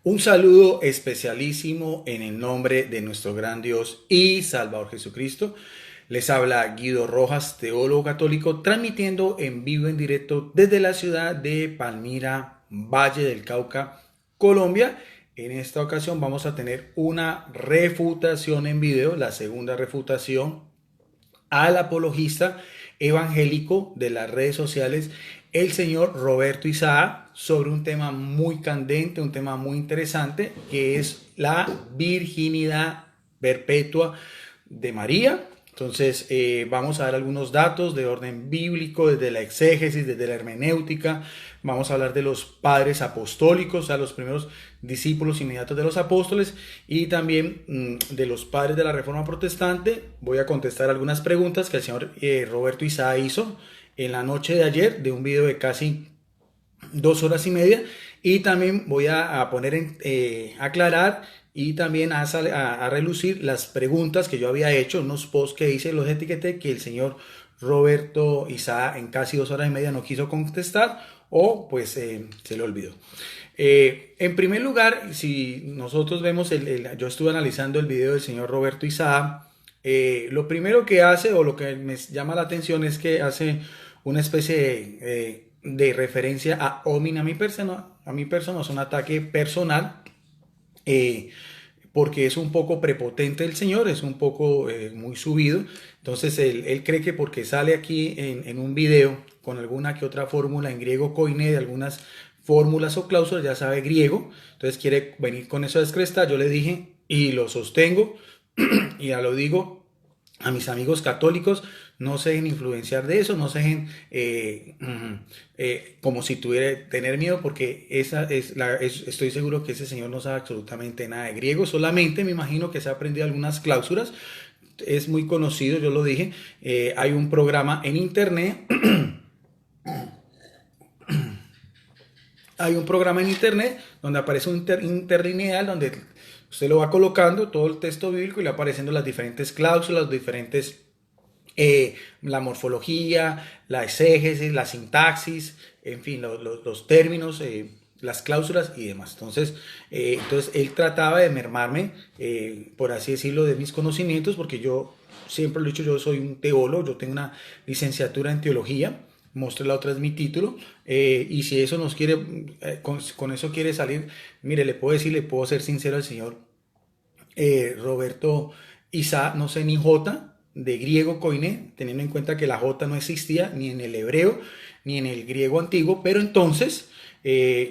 Un saludo especialísimo en el nombre de nuestro gran Dios y Salvador Jesucristo. Les habla Guido Rojas, teólogo católico, transmitiendo en vivo, en directo desde la ciudad de Palmira, Valle del Cauca, Colombia. En esta ocasión vamos a tener una refutación en video, la segunda refutación al apologista evangélico de las redes sociales, el señor Roberto Isaac, sobre un tema muy candente, un tema muy interesante, que es la virginidad perpetua de María. Entonces vamos a dar algunos datos de orden bíblico, desde la exégesis, desde la hermenéutica. Vamos a hablar de los padres apostólicos, o sea, los primeros discípulos inmediatos de los apóstoles, y también de los padres de la Reforma Protestante. Voy a contestar algunas preguntas que el señor Roberto Isaac hizo en la noche de ayer, de un video de casi 2 horas y media, y también voy a poner aclarar y también a relucir las preguntas que yo había hecho, unos posts que hice, los etiqueté, que el señor Roberto Isaac en casi 2 horas y media no quiso contestar, o pues se le olvidó. En primer lugar, si nosotros vemos, yo estuve analizando el video del señor Roberto Isaac. Lo primero que hace, o lo que me llama la atención, es que hace una especie de referencia a hominem, a mi persona, es un ataque personal, eh, porque es un poco prepotente el señor, es un poco muy subido. Entonces él cree que porque sale aquí en un video con alguna que otra fórmula en griego koine, de algunas fórmulas o cláusulas, ya sabe griego, entonces quiere venir con eso a descrestar. Yo le dije, y lo sostengo, y ya lo digo a mis amigos católicos: no se dejen influenciar de eso, no se dejen como si tuviera tener miedo, porque estoy seguro que ese señor no sabe absolutamente nada de griego, solamente me imagino que se ha aprendido algunas cláusulas. Es muy conocido, yo lo dije, hay un programa en internet, hay un programa en internet donde aparece un interlineal, donde usted lo va colocando todo el texto bíblico y le apareciendo las diferentes cláusulas, diferentes la morfología, la exégesis, la sintaxis, en fin, los términos, las cláusulas y demás. Entonces él trataba de mermarme, por así decirlo, de mis conocimientos, porque yo siempre lo he dicho, yo soy un teólogo, yo tengo una licenciatura en teología. Mostré la otra, es mi título, y si eso nos quiere, con eso quiere salir, mire, le puedo decir, le puedo ser sincero al señor Roberto Isaac, no sé ni J de griego koine, teniendo en cuenta que la J no existía ni en el hebreo ni en el griego antiguo. Pero entonces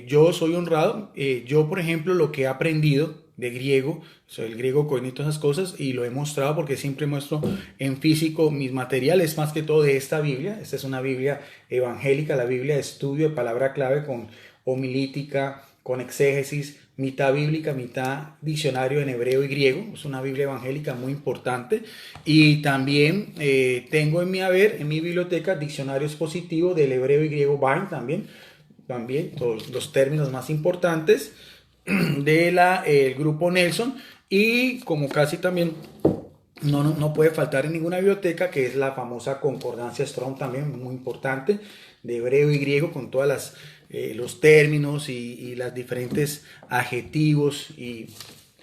yo soy honrado. Yo, por ejemplo, lo que he aprendido de griego, soy el griego koine y todas esas cosas, y lo he mostrado porque siempre muestro en físico mis materiales, más que todo de esta Biblia. Esta es una Biblia evangélica, la Biblia de estudio de palabra clave, con homilítica, con exégesis, mitad bíblica, mitad diccionario en hebreo y griego. Es una Biblia evangélica muy importante. Y también tengo en mi haber, en mi biblioteca, diccionarios positivos del hebreo y griego Vine también todos los términos más importantes de el grupo Nelson. Y como casi también no puede faltar en ninguna biblioteca, que es la famosa concordancia Strong, también muy importante, de hebreo y griego, con todas los términos y las diferentes adjetivos y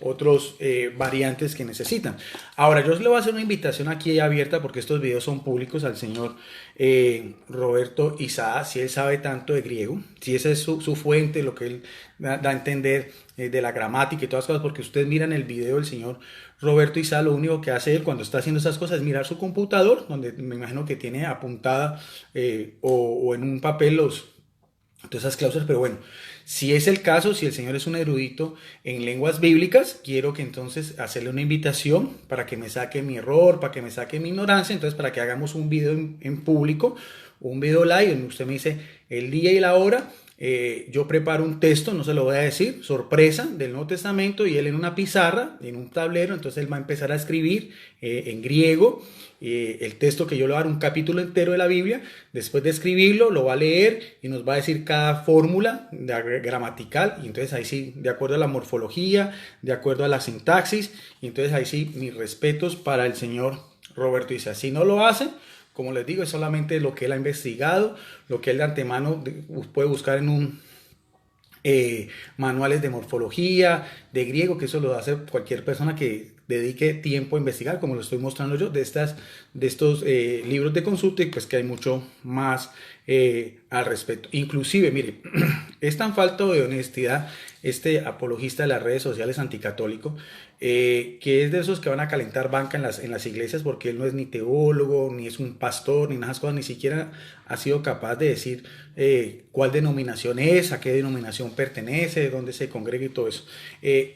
otros variantes que necesitan. Ahora, yo le voy a hacer una invitación aquí abierta, porque estos videos son públicos, al señor Roberto Isaac, si él sabe tanto de griego, si esa es su fuente, lo que él da a entender de la gramática y todas las cosas, porque ustedes miran el video del señor Roberto Isaac, lo único que hace él cuando está haciendo esas cosas es mirar su computador, donde me imagino que tiene apuntada o en un papel todas esas cláusulas. Pero bueno, si es el caso, si el señor es un erudito en lenguas bíblicas, quiero que entonces hacerle una invitación para que me saque mi error, para que me saque mi ignorancia, entonces para que hagamos un video en público, un video live, donde usted me dice el día y la hora. Yo preparo un texto, no se lo voy a decir, sorpresa, del Nuevo Testamento, y él en una pizarra, en un tablero. Entonces él va a empezar a escribir en griego el texto, que yo le voy a dar un capítulo entero de la Biblia. Después de escribirlo, lo va a leer y nos va a decir cada fórmula gramatical, y entonces ahí sí, de acuerdo a la morfología, de acuerdo a la sintaxis, y entonces ahí sí, mis respetos para el señor Roberto Isaac. Si no lo hace, como les digo, es solamente lo que él ha investigado, lo que él de antemano puede buscar manuales de morfología, de griego, que eso lo hace cualquier persona que dedique tiempo a investigar, como lo estoy mostrando yo, de estos libros de consulta, y pues que hay mucho más al respecto. Inclusive, mire, es tan falta de honestidad este apologista de las redes sociales anticatólico, que es de esos que van a calentar banca en las iglesias, porque él no es ni teólogo, ni es un pastor, ni nada de esas cosas, ni siquiera ha sido capaz de decir cuál denominación es, a qué denominación pertenece, dónde se congrega y todo eso.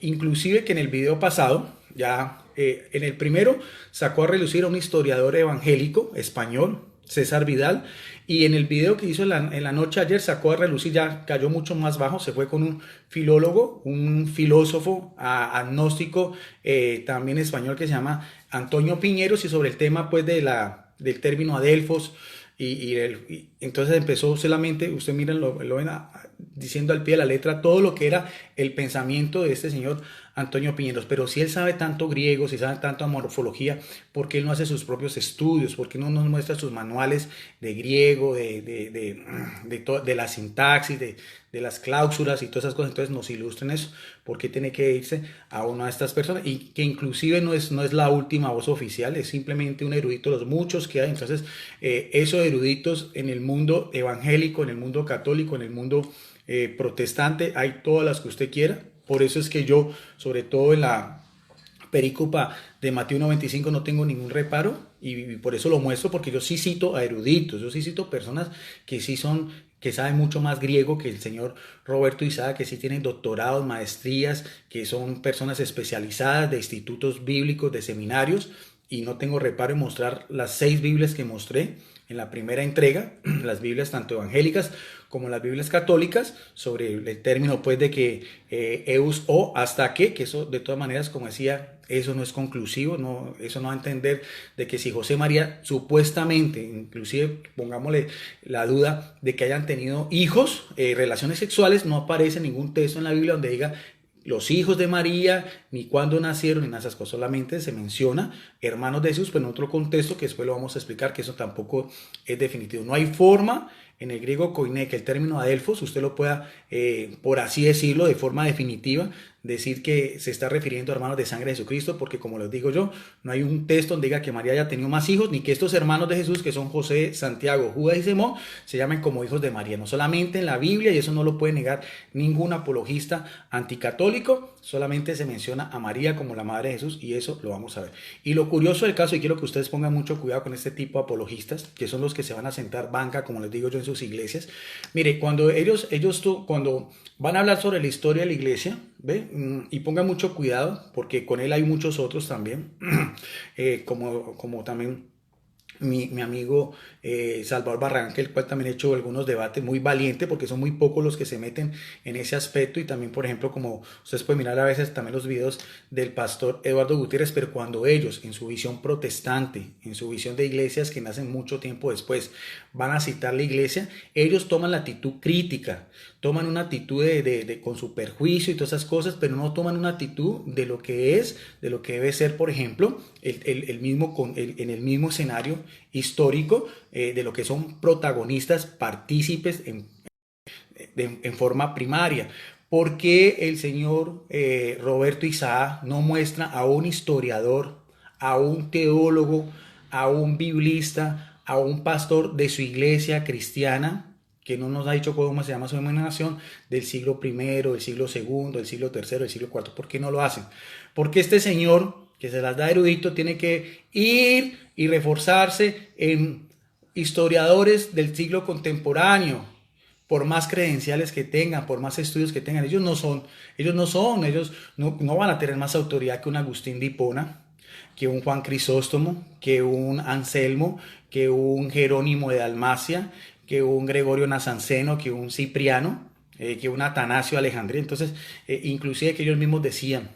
Inclusive que en el video pasado, ya en el primero, sacó a relucir a un historiador evangélico español, César Vidal, y en el video que hizo en la noche ayer sacó a relucir, ya cayó mucho más bajo, se fue con un filólogo, un filósofo agnóstico, también español, que se llama Antonio Piñeros, y sobre el tema pues del término adelfos, entonces empezó solamente, usted miren, lo ven diciendo al pie de la letra todo lo que era el pensamiento de este señor Antonio Piñeros. Pero si él sabe tanto griego, si sabe tanto morfología, ¿por qué él no hace sus propios estudios? ¿Por qué no nos muestra sus manuales de griego, de la sintaxis, de las cláusulas y todas esas cosas? Entonces nos ilustren eso. ¿Por qué tiene que irse a una de estas personas? Y que inclusive no es la última voz oficial, es simplemente un erudito de los muchos que hay. Entonces, esos eruditos en el mundo evangélico, en el mundo católico, en el mundo protestante, hay todas las que usted quiera. Por eso es que yo, sobre todo en la perícopa de Mateo 1.25, no tengo ningún reparo, y por eso lo muestro, porque yo sí cito a eruditos, yo sí cito personas que sí son, que saben mucho más griego que el señor Roberto Isaac, que sí tienen doctorados, maestrías, que son personas especializadas de institutos bíblicos, de seminarios, y no tengo reparo en mostrar las 6 Biblias que mostré en la primera entrega, las Biblias tanto evangélicas como las Biblias católicas, sobre el término pues de que eus o hasta que eso de todas maneras, como decía, eso no es conclusivo, no, eso no va a entender de que si José María supuestamente, inclusive pongámosle la duda de que hayan tenido hijos, relaciones sexuales, no aparece ningún texto en la Biblia donde diga los hijos de María, ni cuándo nacieron, ni nada de esas cosas. Solamente se menciona hermanos de Jesús, pero en otro contexto que después lo vamos a explicar, que eso tampoco es definitivo. No hay forma en el griego koiné que el término adelfos usted lo pueda, por así decirlo, de forma definitiva, decir que se está refiriendo a hermanos de sangre de Jesucristo, porque como les digo yo, no hay un texto donde diga que María haya tenido más hijos, ni que estos hermanos de Jesús, que son José, Santiago, Judas y Simón, se llamen como hijos de María. No solamente en la Biblia, y eso no lo puede negar ningún apologista anticatólico, solamente se menciona a María como la madre de Jesús, y eso lo vamos a ver. Y lo curioso del caso, y quiero que ustedes pongan mucho cuidado con este tipo de apologistas, que son los que se van a sentar banca, como les digo yo, en sus iglesias. Mire, cuando cuando van a hablar sobre la historia de la iglesia, ¿ve? Y pongan mucho cuidado, porque con él hay muchos otros también, como también mi amigo Salvador Barranca, el cual también ha hecho algunos debates muy valientes, porque son muy pocos los que se meten en ese aspecto. Y también, por ejemplo, como ustedes pueden mirar a veces también los videos del pastor Eduardo Gutiérrez, pero cuando ellos, en su visión protestante, en su visión de iglesias que nacen mucho tiempo después, van a citar la iglesia, ellos toman la actitud crítica, toman una actitud con su perjuicio y todas esas cosas, pero no toman una actitud de lo que es, de lo que debe ser, por ejemplo, en el mismo escenario histórico, de lo que son protagonistas, partícipes en forma primaria. ¿Por qué el señor Roberto Isaac no muestra a un historiador, a un teólogo, a un biblista, a un pastor de su iglesia cristiana, que no nos ha dicho cómo se llama su denominación, del siglo primero, del siglo segundo, del siglo tercero, del siglo cuarto? ¿Por qué no lo hacen? Porque este señor, que se las da erudito, tiene que ir y reforzarse en historiadores del siglo contemporáneo, por más credenciales que tengan, por más estudios que tengan. Ellos no van a tener más autoridad que un Agustín de Hipona, que un Juan Crisóstomo, que un Anselmo, que un Jerónimo de Dalmacia, que un Gregorio Nazanceno, que un Cipriano, que un Atanasio Alejandría. Entonces, inclusive que ellos mismos decían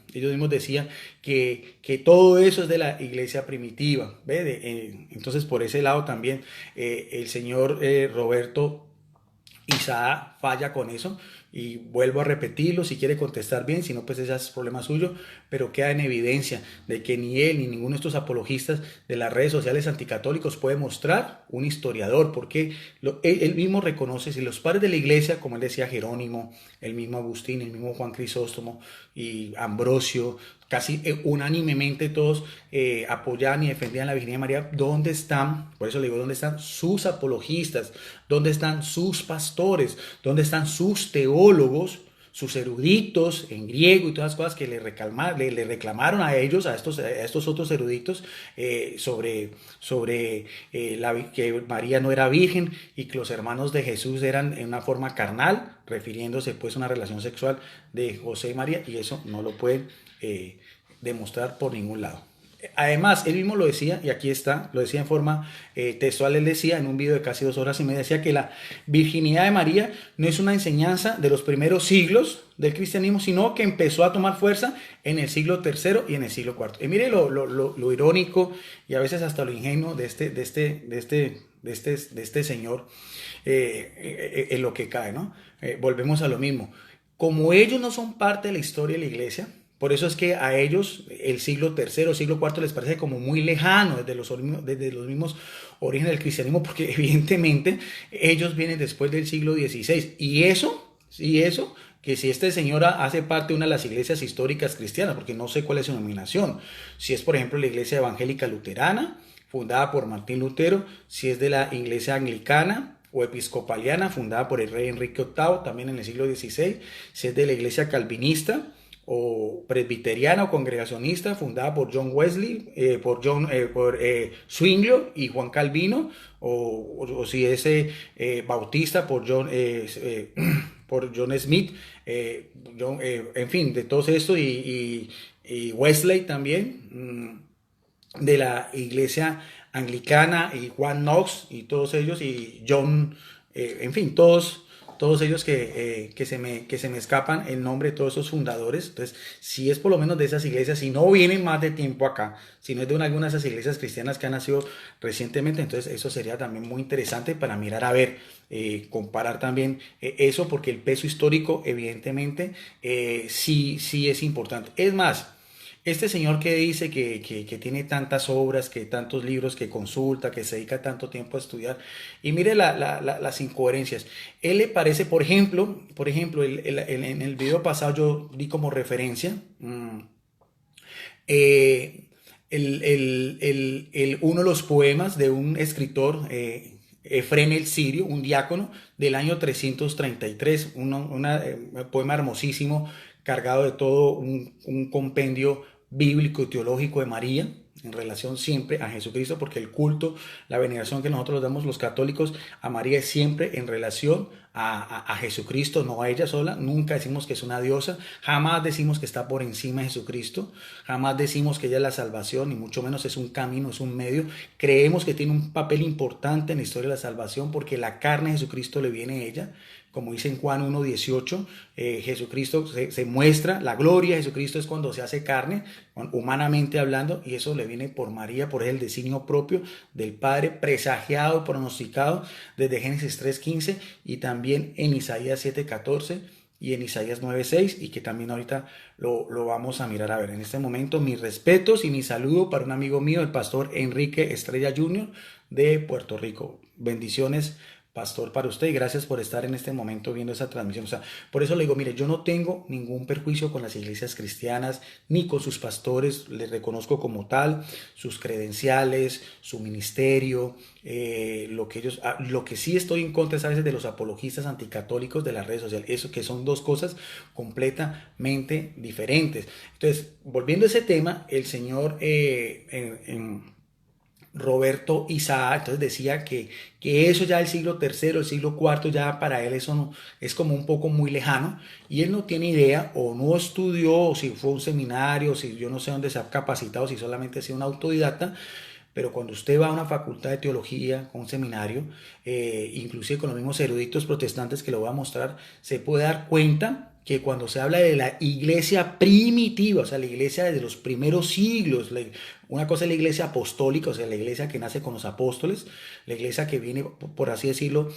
que todo eso es de la iglesia primitiva. ¿Ve? Entonces, por ese lado también el señor Roberto Isaac falla con eso, y vuelvo a repetirlo, si quiere contestar bien, si no, pues ese es problema suyo, pero queda en evidencia de que ni él ni ninguno de estos apologistas de las redes sociales anticatólicos puede mostrar un historiador, porque él mismo reconoce, si los padres de la iglesia, como él decía Jerónimo, el mismo Agustín, el mismo Juan Crisóstomo y Ambrosio, casi unánimemente todos apoyaban y defendían la Virgen María. ¿Dónde están? Por eso le digo, ¿dónde están sus apologistas? ¿Dónde están sus pastores? ¿Dónde están sus teólogos? Sus eruditos en griego y todas las cosas que le reclamaron a ellos, a estos otros eruditos, sobre que María no era virgen y que los hermanos de Jesús eran en una forma carnal, refiriéndose pues a una relación sexual de José y María, y eso no lo pueden demostrar por ningún lado. Además, él mismo lo decía, y aquí está, lo decía en forma textual, él decía en un video de casi 2 horas y media, decía que la virginidad de María no es una enseñanza de los primeros siglos del cristianismo, sino que empezó a tomar fuerza en el siglo III y en el siglo IV. Y mire lo irónico y a veces hasta lo ingenuo de este señor en lo que cae, ¿no? Volvemos a lo mismo. Como ellos no son parte de la historia de la iglesia, por eso es que a ellos el siglo III, siglo IV les parece como muy lejano desde los mismos orígenes del cristianismo, porque evidentemente ellos vienen después del siglo XVI. Y eso, que si este señor hace parte de una de las iglesias históricas cristianas, porque no sé cuál es su denominación, si es por ejemplo la iglesia evangélica luterana, fundada por Martín Lutero, si es de la iglesia anglicana o episcopaliana, fundada por el rey Enrique VIII, también en el siglo XVI, si es de la iglesia calvinista, o presbiteriana o congregacionista, fundada por John Wesley, por Zwinglio y Juan Calvino, o si es bautista por John Smith, en fin, de todos estos, y Wesley también, de la iglesia anglicana, y Juan Knox, y todos ellos, y John, en fin, todos ellos que se me escapan el nombre de todos esos fundadores. Entonces, si es por lo menos de esas iglesias, si no vienen más de tiempo acá, si no es de alguna de esas iglesias cristianas que han nacido recientemente, entonces eso sería también muy interesante para mirar a ver, comparar también eso, porque el peso histórico evidentemente sí es importante. Es más, este señor que dice que tiene tantas obras, que tantos libros que consulta, que se dedica tanto tiempo a estudiar, y mire las incoherencias. Él le parece, por ejemplo, en el video pasado yo di como referencia eh, uno de los poemas de un escritor, Efrén el Sirio, un diácono del año 333, un poema hermosísimo, cargado de todo un compendio bíblico y teológico de María, en relación siempre a Jesucristo, porque el culto, la veneración que nosotros damos los católicos a María es siempre en relación a Jesucristo, no a ella sola. Nunca decimos que es una diosa, jamás decimos que está por encima de Jesucristo, jamás decimos que ella es la salvación, ni mucho menos es un camino, es un medio. Creemos que tiene un papel importante en la historia de la salvación, porque la carne de Jesucristo le viene a ella. Como dice en Juan 1:18, Jesucristo se muestra, la gloria de Jesucristo es cuando se hace carne, humanamente hablando, y eso le viene por María, por el designio propio del Padre, presagiado, pronosticado desde Génesis 3:15 y también en Isaías 7:14 y en Isaías 9:6, y que también ahorita lo vamos a mirar a ver. En este momento, mis respetos y mi saludo para un amigo mío, el pastor Enrique Estrella Jr. de Puerto Rico. Bendiciones, pastor, para usted, y gracias por estar en este momento viendo esa transmisión. O sea, por eso le digo, mire, yo no tengo ningún perjuicio con las iglesias cristianas ni con sus pastores, les reconozco como tal sus credenciales, su ministerio, lo que sí estoy en contra es a veces de los apologistas anticatólicos de las redes sociales, eso que son dos cosas completamente diferentes. Entonces, volviendo a ese tema, el señor Roberto Isaac, entonces decía que eso ya del siglo III, el siglo IV, ya para él eso no, es como un poco muy lejano, y él no tiene idea, o no estudió, o si fue un seminario, si yo no sé dónde se ha capacitado, si solamente ha sido un autodidacta. Pero cuando usted va a una facultad de teología, a un seminario, inclusive con los mismos eruditos protestantes que lo voy a mostrar, se puede dar cuenta que cuando se habla de la iglesia primitiva, o sea, la iglesia desde los primeros siglos, una cosa es la iglesia apostólica, o sea, la iglesia que nace con los apóstoles, la iglesia que viene, por así decirlo,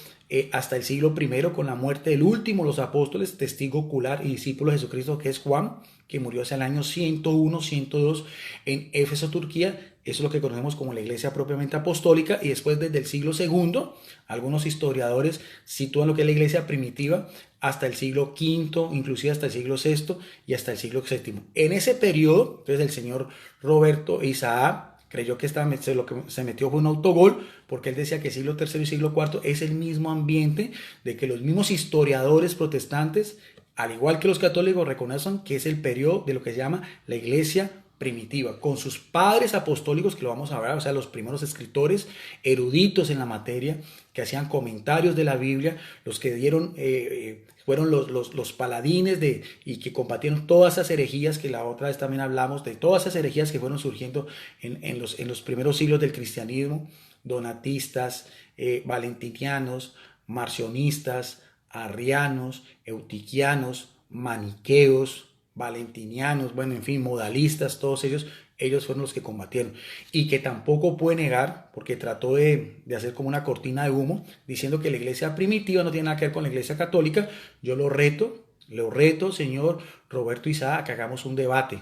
hasta el siglo primero con la muerte del último, los apóstoles, testigo ocular y discípulo de Jesucristo, que es Juan, que murió hacia el año 101, 102 en Éfeso, Turquía. Eso es lo que conocemos como la iglesia propiamente apostólica, y después desde el siglo segundo, algunos historiadores sitúan lo que es la iglesia primitiva hasta el siglo quinto, inclusive hasta el siglo sexto y hasta el siglo séptimo. En ese periodo, entonces el señor Roberto Isaac creyó que lo que se metió fue un autogol, porque él decía que siglo tercero y siglo cuarto es el mismo ambiente de que los mismos historiadores protestantes, al igual que los católicos, reconocen que es el periodo de lo que se llama la iglesia primitiva, con sus padres apostólicos, que lo vamos a ver, o sea, los primeros escritores eruditos en la materia, que hacían comentarios de la Biblia, los que dieron, fueron los paladines y que combatieron todas esas herejías, que la otra vez también hablamos, de todas esas herejías que fueron surgiendo en los primeros siglos del cristianismo, donatistas, valentinianos, marcionistas, arrianos, eutiquianos, maniqueos, valentinianos, bueno, en fin, modalistas, todos ellos fueron los que combatieron. Y que tampoco puede negar, porque trató de hacer como una cortina de humo, diciendo que la iglesia primitiva no tiene nada que ver con la iglesia católica. Yo lo reto, señor Roberto Isaac, que hagamos un debate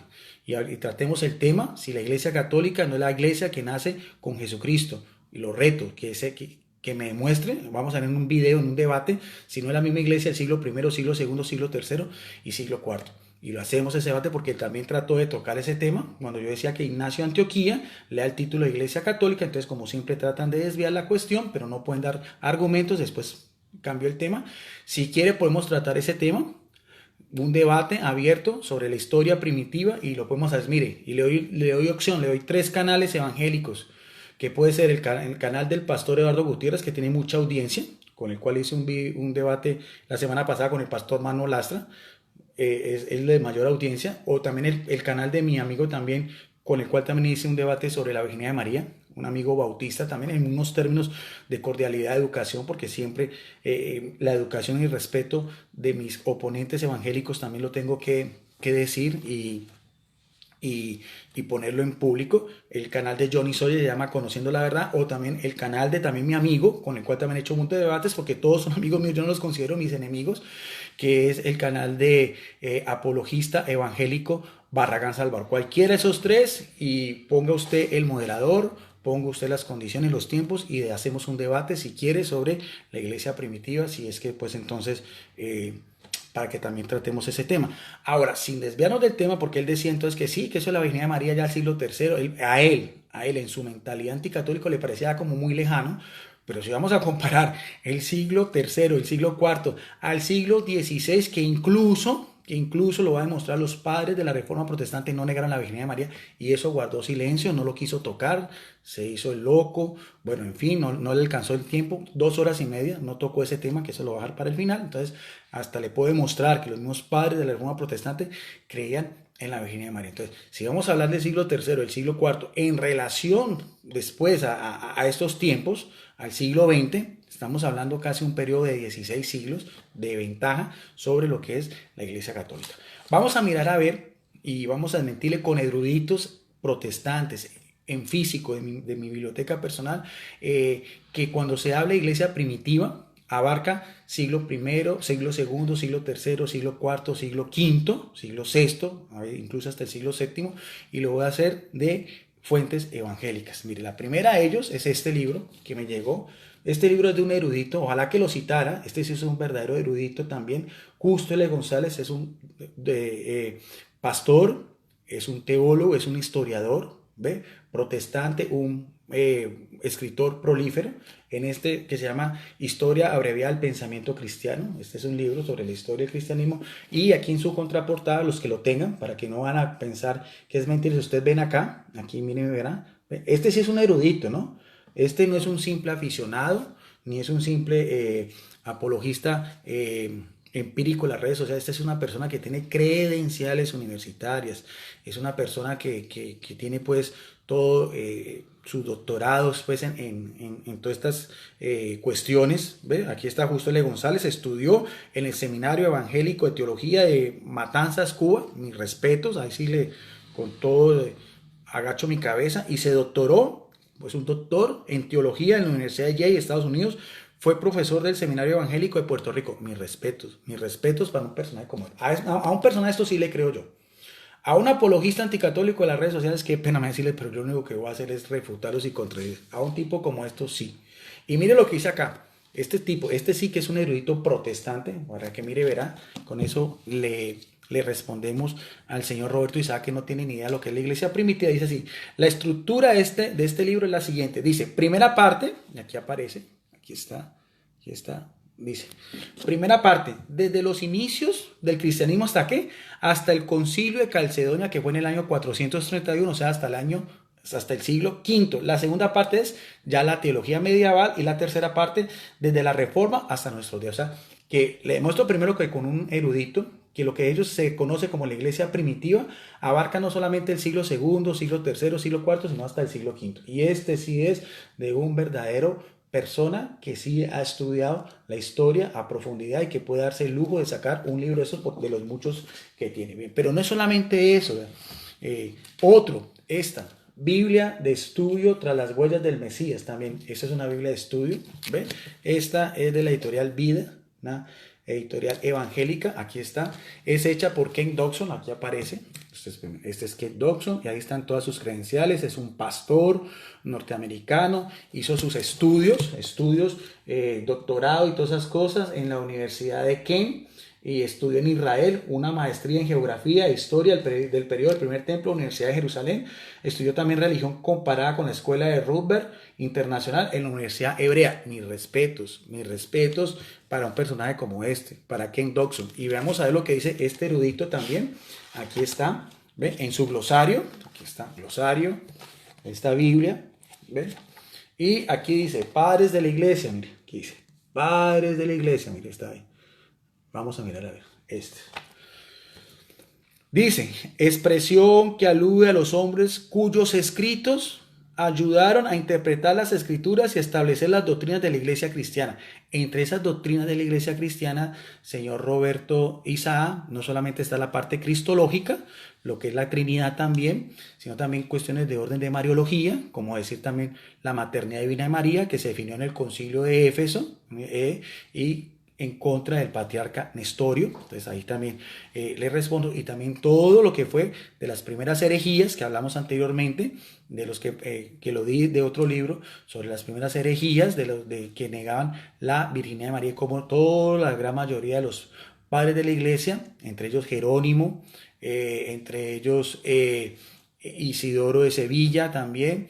y tratemos el tema, si la iglesia católica no es la iglesia que nace con Jesucristo. Y lo reto, que me demuestre, vamos a ver en un video, en un debate, si no es la misma iglesia del siglo primero, siglo segundo, siglo tercero y siglo cuarto. Y lo hacemos ese debate porque también trató de tocar ese tema cuando yo decía que Ignacio de Antioquía le da el título de iglesia católica. Entonces, como siempre, tratan de desviar la cuestión, pero no pueden dar argumentos. Después cambió el tema. Si quiere, podemos tratar ese tema, un debate abierto sobre la historia primitiva, y lo podemos hacer. Mire, y le doy opción, le doy 3 canales evangélicos, que puede ser el canal del pastor Eduardo Gutiérrez, que tiene mucha audiencia, con el cual hice un debate la semana pasada con el pastor Manuel Lastra, es de mayor audiencia, o también el canal de mi amigo también, con el cual también hice un debate sobre la Virginidad de María, un amigo bautista también, en unos términos de cordialidad de educación, porque siempre la educación y el respeto de mis oponentes evangélicos también lo tengo que decir y ponerlo en público. El canal de Johnny Sawyer se llama Conociendo la Verdad, o también el canal de también mi amigo, con el cual también he hecho un montón de debates, porque todos son amigos míos, yo no los considero mis enemigos, que es el canal de Apologista Evangélico Barragán Salvador. Cualquiera de esos 3, y ponga usted el moderador, ponga usted las condiciones, los tiempos, y hacemos un debate, si quiere, sobre la iglesia primitiva, si es que pues entonces... para que también tratemos ese tema. Ahora, sin desviarnos del tema, porque él decía entonces que sí, que eso de la Virginidad de María ya del siglo III, a él en su mentalidad anticatólico le parecía como muy lejano, pero si vamos a comparar el siglo III, el siglo IV, al siglo XVI, que incluso lo va a demostrar, los padres de la Reforma Protestante no negaron la Virginidad de María, y eso guardó silencio, no lo quiso tocar, se hizo el loco, bueno, en fin, no le alcanzó el tiempo, 2 horas y media, no tocó ese tema, que se lo va a dejar para el final. Entonces, hasta le puedo demostrar que los mismos padres de la Reforma Protestante creían en la Virginidad de María. Entonces, si vamos a hablar del siglo III, el siglo IV, en relación después a estos tiempos, al siglo XX, estamos hablando casi un periodo de 16 siglos de ventaja sobre lo que es la Iglesia Católica. Vamos a mirar a ver, y vamos a desmentirle con eruditos protestantes en físico de mi biblioteca personal, que cuando se habla de iglesia primitiva, abarca siglo primero, siglo segundo, siglo tercero, siglo cuarto, siglo quinto, siglo sexto, incluso hasta el siglo séptimo, y lo voy a hacer de fuentes evangélicas. Mire, la primera de ellos es este libro que me llegó. Este libro es de un erudito, ojalá que lo citara, este sí es un verdadero erudito también. Justo L. González es un pastor, es un teólogo, es un historiador, ¿ve? Protestante, un escritor prolífero, en este que se llama Historia abreviada del pensamiento cristiano. Este es un libro sobre la historia del cristianismo, y aquí en su contraportada, los que lo tengan, para que no van a pensar que es mentira, si ustedes ven acá, aquí miren, verán, este sí es un erudito, ¿no? Este no es un simple aficionado, ni es un simple apologista empírico en las redes sociales. Esta es una persona que tiene credenciales universitarias, es una persona que tiene pues todo sus doctorados pues, en todas estas cuestiones. ¿Ve? Aquí está Justo L. González, estudió en el Seminario Evangélico de Teología de Matanzas, Cuba, mis respetos, ahí sí le, con todo, agacho mi cabeza, y se doctoró, pues un doctor en teología en la Universidad de Yale, Estados Unidos. Fue profesor del Seminario Evangélico de Puerto Rico. Mis respetos para un personaje como él. A un personaje esto sí le creo yo. A un apologista anticatólico de las redes sociales, qué pena me decirle, pero yo lo único que voy a hacer es refutarlos y contradecir. A un tipo como esto sí. Y mire lo que dice acá. Este tipo, este sí que es un erudito protestante, para que mire, verá, con eso le respondemos al señor Roberto Isaac, que no tiene ni idea de lo que es la iglesia primitiva. Dice así, la estructura de este libro es la siguiente. Dice, primera parte, y aquí aparece, aquí está, dice, primera parte, desde los inicios del cristianismo hasta qué, hasta el concilio de Calcedonia, que fue en el año 431, o sea, hasta el siglo V. La segunda parte es ya la teología medieval y la tercera parte desde la Reforma hasta nuestros días. O sea, que le demuestro primero que con un erudito, que lo que ellos se conoce como la iglesia primitiva abarca no solamente el siglo II, siglo III, siglo IV, sino hasta el siglo V. Y este sí es de un verdadero persona que sí ha estudiado la historia a profundidad y que puede darse el lujo de sacar un libro de esos de los muchos que tiene. Bien, pero no es solamente eso. Esta Biblia de estudio tras las huellas del Mesías también. Esta es una Biblia de estudio. ¿Ve? Esta es de la editorial Vida, una editorial evangélica. Aquí está. Es hecha por Ken Dobson. Aquí aparece. Este es Ken Dobson y ahí están todas sus credenciales. Es un pastor norteamericano. Hizo sus estudios, doctorado y todas esas cosas en la Universidad de Kent. Y estudió en Israel una maestría en geografía e historia del periodo del primer templo, Universidad de Jerusalén. Estudió también religión comparada con la escuela de Rutgers Internacional en la Universidad Hebrea. Mis respetos para un personaje como este, para Ken Dobson. Y veamos a ver lo que dice este erudito también. Aquí está, ¿ve? En su glosario. Aquí está, glosario, esta Biblia, ¿ve? Y aquí dice, padres de la iglesia, mire, aquí dice, padres de la iglesia, mire, está ahí. Vamos a mirar a ver este. Dice, expresión que alude a los hombres cuyos escritos ayudaron a interpretar las escrituras y establecer las doctrinas de la iglesia cristiana. Entre esas doctrinas de la iglesia cristiana, señor Roberto Isaac, no solamente está la parte cristológica, lo que es la Trinidad también, sino también cuestiones de orden de Mariología, como decir también la maternidad divina de María, que se definió en el concilio de Éfeso, y en contra del patriarca Nestorio. Entonces ahí también le respondo, y también todo lo que fue de las primeras herejías que hablamos anteriormente, de los que lo di de otro libro, sobre las primeras herejías de los que negaban la virginidad de María, como toda la gran mayoría de los padres de la iglesia, entre ellos Jerónimo, entre ellos Isidoro de Sevilla también,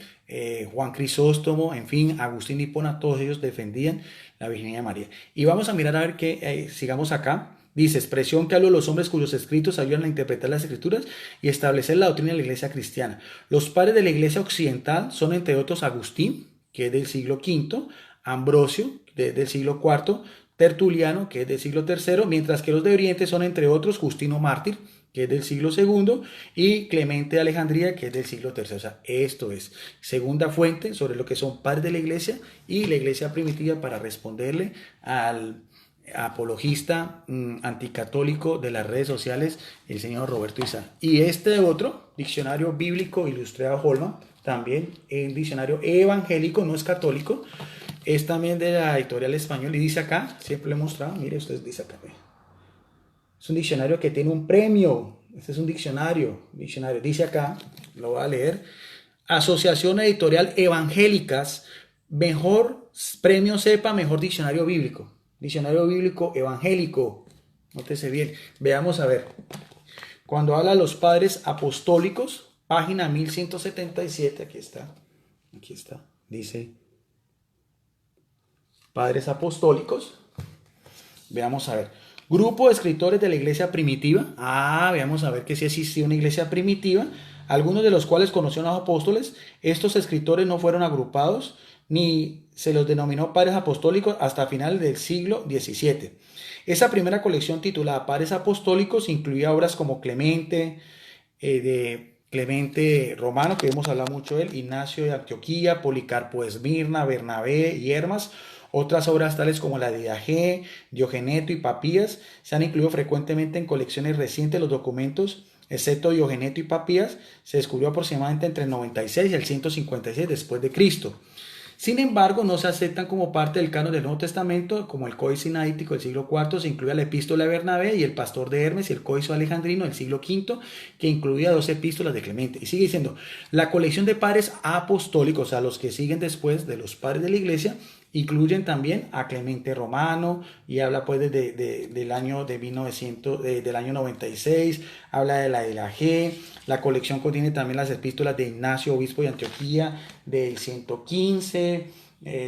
Juan Crisóstomo, en fin, Agustín de Hipona, todos ellos defendían la virginidad de María. Y vamos a mirar a ver que sigamos acá. Dice, expresión que hablo de los hombres cuyos escritos ayudan a interpretar las escrituras y establecer la doctrina de la iglesia cristiana. Los padres de la iglesia occidental son entre otros Agustín, que es del siglo V, Ambrosio, que es del siglo IV, Tertuliano, que es del siglo III, mientras que los de Oriente son entre otros Justino Mártir, que es del siglo II, y Clemente de Alejandría, que es del siglo III. O sea, esto es segunda fuente sobre lo que son padres de la iglesia y la iglesia primitiva para responderle al apologista anticatólico de las redes sociales, el señor Roberto Isaac. Y este otro, diccionario bíblico ilustrado Holman, también en diccionario evangélico, no es católico, es también de la editorial español, y dice acá, siempre lo he mostrado, mire, ustedes dice acá, es un diccionario que tiene un premio. Este es un diccionario. Dice acá, lo voy a leer. Asociación Editorial Evangélicas, mejor premio CEPA, mejor diccionario bíblico. Diccionario bíblico evangélico. Nótese bien. Veamos a ver. Cuando habla de los padres apostólicos, página 1177, aquí está. Dice, padres apostólicos. Veamos a ver. Grupo de escritores de la iglesia primitiva. Veamos a ver que sí existía una iglesia primitiva, algunos de los cuales conocieron a los apóstoles. Estos escritores no fueron agrupados ni se los denominó padres apostólicos hasta finales del siglo XVII. Esa primera colección titulada Padres Apostólicos incluía obras como Clemente, de Clemente Romano, que hemos hablado mucho de él, Ignacio de Antioquía, Policarpo de Esmirna, Bernabé y Hermas. Otras obras tales como la de Diagé, Diogeneto y Papías se han incluido frecuentemente en colecciones recientes. Los documentos, excepto Diogeneto y Papías, se descubrió aproximadamente entre el 96 y el 156 después de Cristo. Sin embargo, no se aceptan como parte del canon del Nuevo Testamento, como el Códice Sinaítico del siglo IV, se incluía la Epístola de Bernabé y el Pastor de Hermes y el Códice Alejandrino del siglo V, que incluía dos epístolas de Clemente. Y sigue diciendo, la colección de padres apostólicos, o sea, los que siguen después de los padres de la iglesia, incluyen también a Clemente Romano y habla pues del año de 1900, del año 96, habla de la G, la colección contiene también las epístolas de Ignacio, obispo de Antioquía, del 115,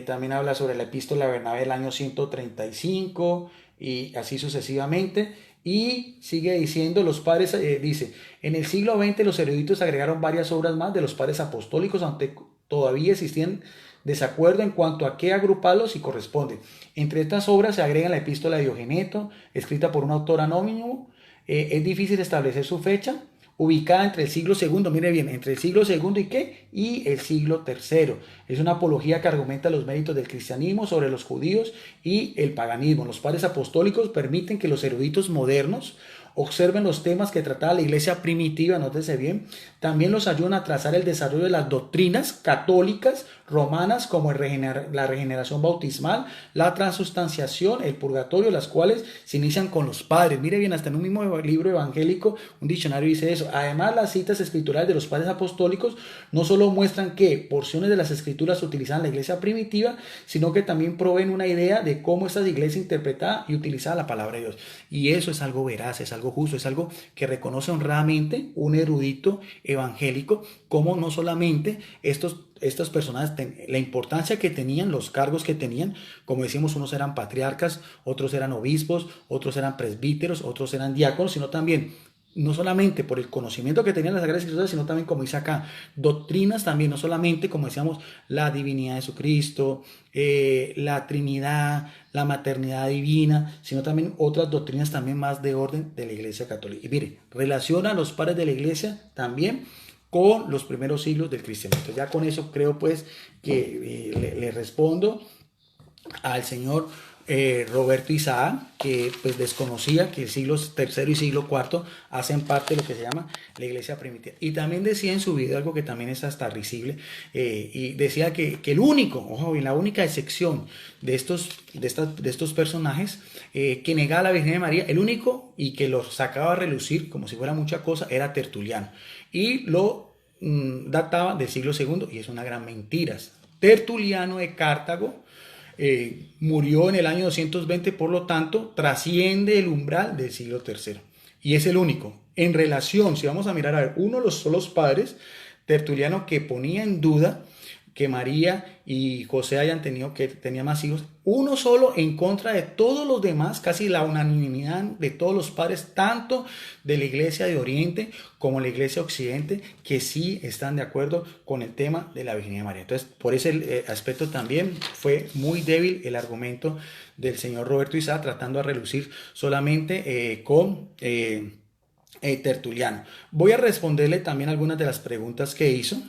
también habla sobre la epístola de Bernabé del año 135 y así sucesivamente. Y sigue diciendo, los padres, dice, en el siglo XX los eruditos agregaron varias obras más de los padres apostólicos, aunque todavía existían desacuerdo en cuanto a qué agruparlos y corresponde. Entre estas obras se agrega la epístola de Diogeneto, escrita por un autor anónimo. Es difícil establecer su fecha, ubicada entre el siglo segundo, mire bien, entre el siglo segundo y qué, y el siglo tercero. Es una apología que argumenta los méritos del cristianismo sobre los judíos y el paganismo. Los padres apostólicos permiten que los eruditos modernos observen los temas que trataba la iglesia primitiva, nótese bien, también los ayudan a trazar el desarrollo de las doctrinas católicas romanas como la regeneración bautismal, la transustanciación, el purgatorio, las cuales se inician con los padres. Mire bien, hasta en un mismo libro evangélico, un diccionario dice eso. Además, las citas escriturales de los padres apostólicos no solo muestran que porciones de las escrituras utilizaban la iglesia primitiva, sino que también proveen una idea de cómo esta iglesia interpretaba y utilizaba la palabra de Dios. Y eso es algo veraz, es algo justo, es algo que reconoce honradamente un erudito evangélico, como no solamente estas personas, la importancia que tenían, los cargos que tenían, como decimos, unos eran patriarcas, otros eran obispos, otros eran presbíteros, otros eran diáconos, sino también, no solamente por el conocimiento que tenían las Sagradas Escrituras, sino también, como dice acá, doctrinas también, no solamente, como decíamos, la divinidad de Jesucristo, la Trinidad, la maternidad divina, sino también otras doctrinas también más de orden de la Iglesia Católica. Y mire, relaciona a los padres de la Iglesia también con los primeros siglos del cristianismo. Ya con eso creo pues que le respondo al señor Roberto Isaac, que pues desconocía que el siglo tercero y siglo cuarto hacen parte de lo que se llama la iglesia primitiva. Y también decía en su video algo que también es hasta risible, y decía que el único, ojo bien, la única excepción de estos personajes que negaba a la Virgen de María, el único y que los sacaba a relucir como si fuera mucha cosa, era Tertuliano. Y lo databa del siglo segundo, y es una gran mentira. Tertuliano de Cartago murió en el año 220, por lo tanto, trasciende el umbral del siglo tercero. Y es el único. En relación, si vamos a mirar, a ver, uno de los solos padres, Tertuliano, que ponía en duda que María y José hayan tenido, que tenía más hijos, uno solo en contra de todos los demás, casi la unanimidad de todos los padres, tanto de la iglesia de Oriente como la iglesia Occidente, que sí están de acuerdo con el tema de la Virginidad de María. Entonces, por ese aspecto también fue muy débil el argumento del señor Roberto Isaac, tratando a relucir solamente con Tertuliano. Voy a responderle también algunas de las preguntas que hizo.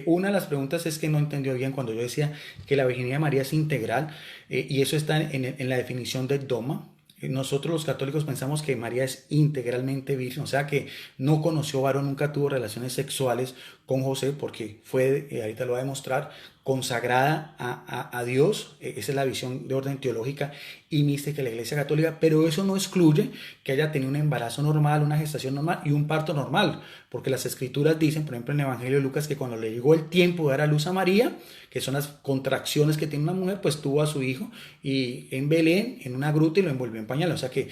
Una de las preguntas es que no entendió bien cuando yo decía que la virginidad de María es integral, y eso está en la definición del dogma. Nosotros los católicos pensamos que María es integralmente virgen, o sea que no conoció varón, nunca tuvo relaciones sexuales con José, porque fue, ahorita lo va a demostrar, consagrada a Dios. Esa es la visión de orden teológica y mística de la Iglesia Católica, pero eso no excluye que haya tenido un embarazo normal, una gestación normal y un parto normal, porque las escrituras dicen, por ejemplo en el Evangelio de Lucas, que cuando le llegó el tiempo de dar a luz a María, que son las contracciones que tiene una mujer, pues tuvo a su hijo y en Belén, en una gruta, y lo envolvió en pañales, o sea que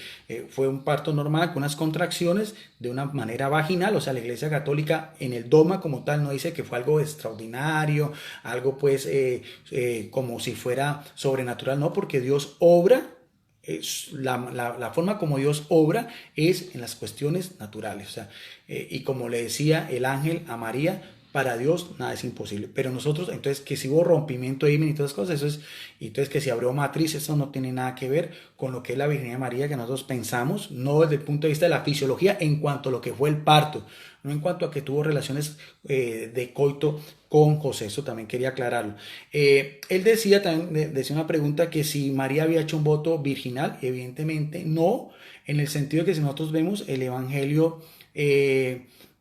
fue un parto normal con unas contracciones de una manera vaginal. O sea, la Iglesia Católica en el dogma como tal no dice que fue algo extraordinario, algo pues como si fuera sobrenatural, no, porque Dios obra, la forma como Dios obra es en las cuestiones naturales. O sea, y como le decía el ángel a María, para Dios nada es imposible. Pero nosotros, entonces, que si hubo rompimiento de himen y todas las cosas, eso es, y entonces que si abrió matriz, eso no tiene nada que ver con lo que es la Virgen María que nosotros pensamos, no desde el punto de vista de la fisiología en cuanto a lo que fue el parto, no en cuanto a que tuvo relaciones de coito con José, eso también quería aclararlo. Él decía también, decía una pregunta que si María había hecho un voto virginal, evidentemente no, en el sentido de que si nosotros vemos el Evangelio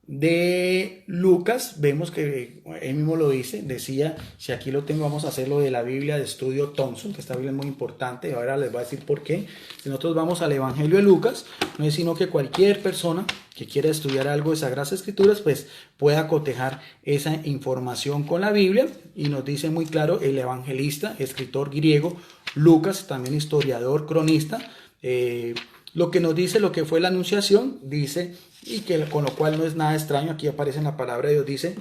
de Lucas, vemos que él mismo lo dice, decía, si aquí lo tengo, vamos a hacerlo de la Biblia de estudio Thompson, que esta Biblia es muy importante, ahora les voy a decir por qué. Si nosotros vamos al Evangelio de Lucas, no es sino que cualquier persona que quiera estudiar algo de Sagradas Escrituras, pues pueda cotejar esa información con la Biblia, y nos dice muy claro el evangelista, escritor griego, Lucas, también historiador, cronista, lo que nos dice lo que fue la anunciación, dice, y que con lo cual no es nada extraño, aquí aparece en la palabra de Dios, dice,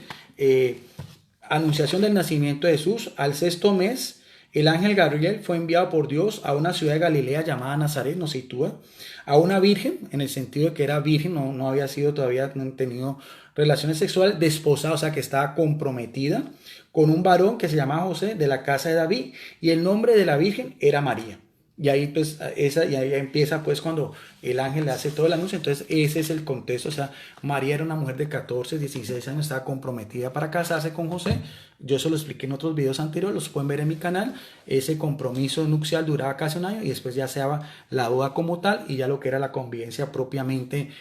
anunciación del nacimiento de Jesús, al sexto mes, el ángel Gabriel fue enviado por Dios a una ciudad de Galilea llamada Nazaret, nos sitúa, a una virgen, en el sentido de que era virgen, no había sido todavía, no tenido relaciones sexuales, desposada, o sea que estaba comprometida, con un varón que se llamaba José, de la casa de David, y el nombre de la virgen era María. Y ahí pues y ahí empieza pues cuando el ángel le hace todo el anuncio. Entonces ese es el contexto. O sea, María era una mujer de 14, 16 años, estaba comprometida para casarse con José. Yo se lo expliqué en otros videos anteriores, los pueden ver en mi canal. Ese compromiso nupcial duraba casi un año y después ya se daba la boda como tal y ya lo que era la convivencia propiamente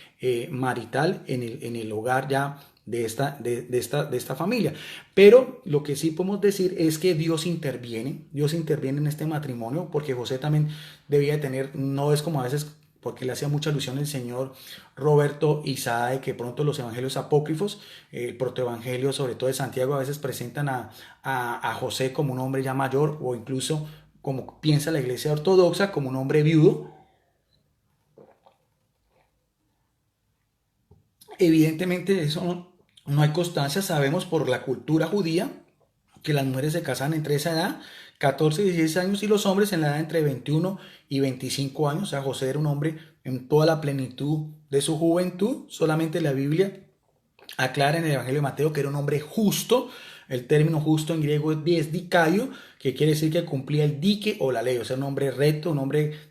marital en el hogar ya de esta familia. Pero lo que sí podemos decir es que Dios interviene en este matrimonio, porque José también debía tener, no es como a veces, porque le hacía mucha alusión el señor Roberto Isaade, que pronto los evangelios apócrifos, el protoevangelio, sobre todo de Santiago, a veces presentan a José como un hombre ya mayor, o incluso como piensa la iglesia ortodoxa, como un hombre viudo. Evidentemente eso no hay constancia, sabemos por la cultura judía que las mujeres se casan entre esa edad, 14 y 16 años, y los hombres en la edad entre 21 y 25 años. O sea, José era un hombre en toda la plenitud de su juventud. Solamente la Biblia aclara en el Evangelio de Mateo que era un hombre justo. El término justo en griego es dicaio, que quiere decir que cumplía el dique o la ley, o sea, un hombre recto, un hombre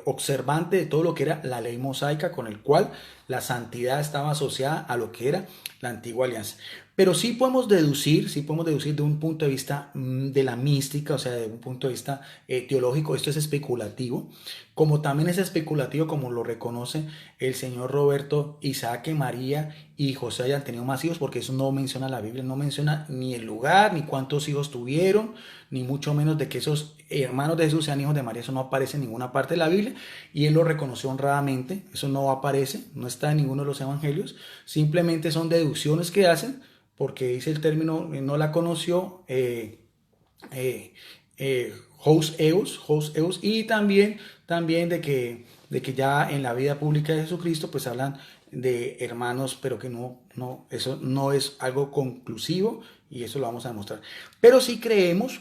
observante de todo lo que era la ley mosaica, con el cual la santidad estaba asociada a lo que era la antigua alianza. Pero sí podemos deducir de un punto de vista de la mística, o sea, de un punto de vista teológico, esto es especulativo, como también es especulativo, como lo reconoce el señor Roberto Isaac, que María y José hayan tenido más hijos, porque eso no menciona la Biblia, no menciona ni el lugar, ni cuántos hijos tuvieron, ni mucho menos de que esos hermanos de Jesús sean hijos de María, eso no aparece en ninguna parte de la Biblia, y él lo reconoció honradamente, eso no aparece, no está en ninguno de los evangelios, simplemente son deducciones que hacen, porque dice el término, no la conoció Eus, y también de que ya en la vida pública de Jesucristo, pues hablan de hermanos, pero que eso no es algo conclusivo, y eso lo vamos a demostrar. Pero sí creemos,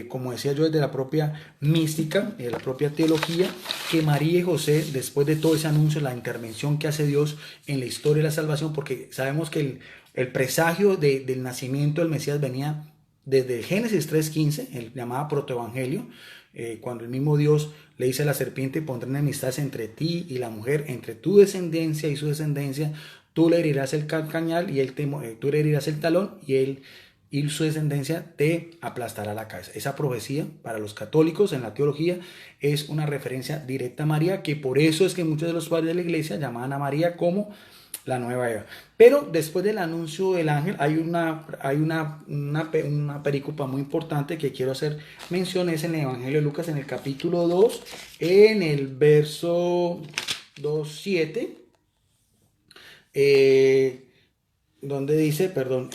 como decía yo, desde la propia mística, de la propia teología, que María y José, después de todo ese anuncio, la intervención que hace Dios en la historia de la salvación, porque sabemos que el presagio del nacimiento del Mesías venía desde Génesis 3:15, el llamado protoevangelio, cuando el mismo Dios le dice a la serpiente: pondré enemistad entre ti y la mujer, entre tu descendencia y su descendencia, tú le herirás el calcañal y tú le herirás el talón, y él y su descendencia te aplastará la cabeza. Esa profecía para los católicos en la teología es una referencia directa a María, que por eso es que muchos de los padres de la iglesia llamaban a María como la nueva Eva. Pero después del anuncio del ángel hay una perícopa muy importante que quiero hacer mención, es en el Evangelio de Lucas, en el capítulo 2, en el verso 2:7, donde dice, perdón,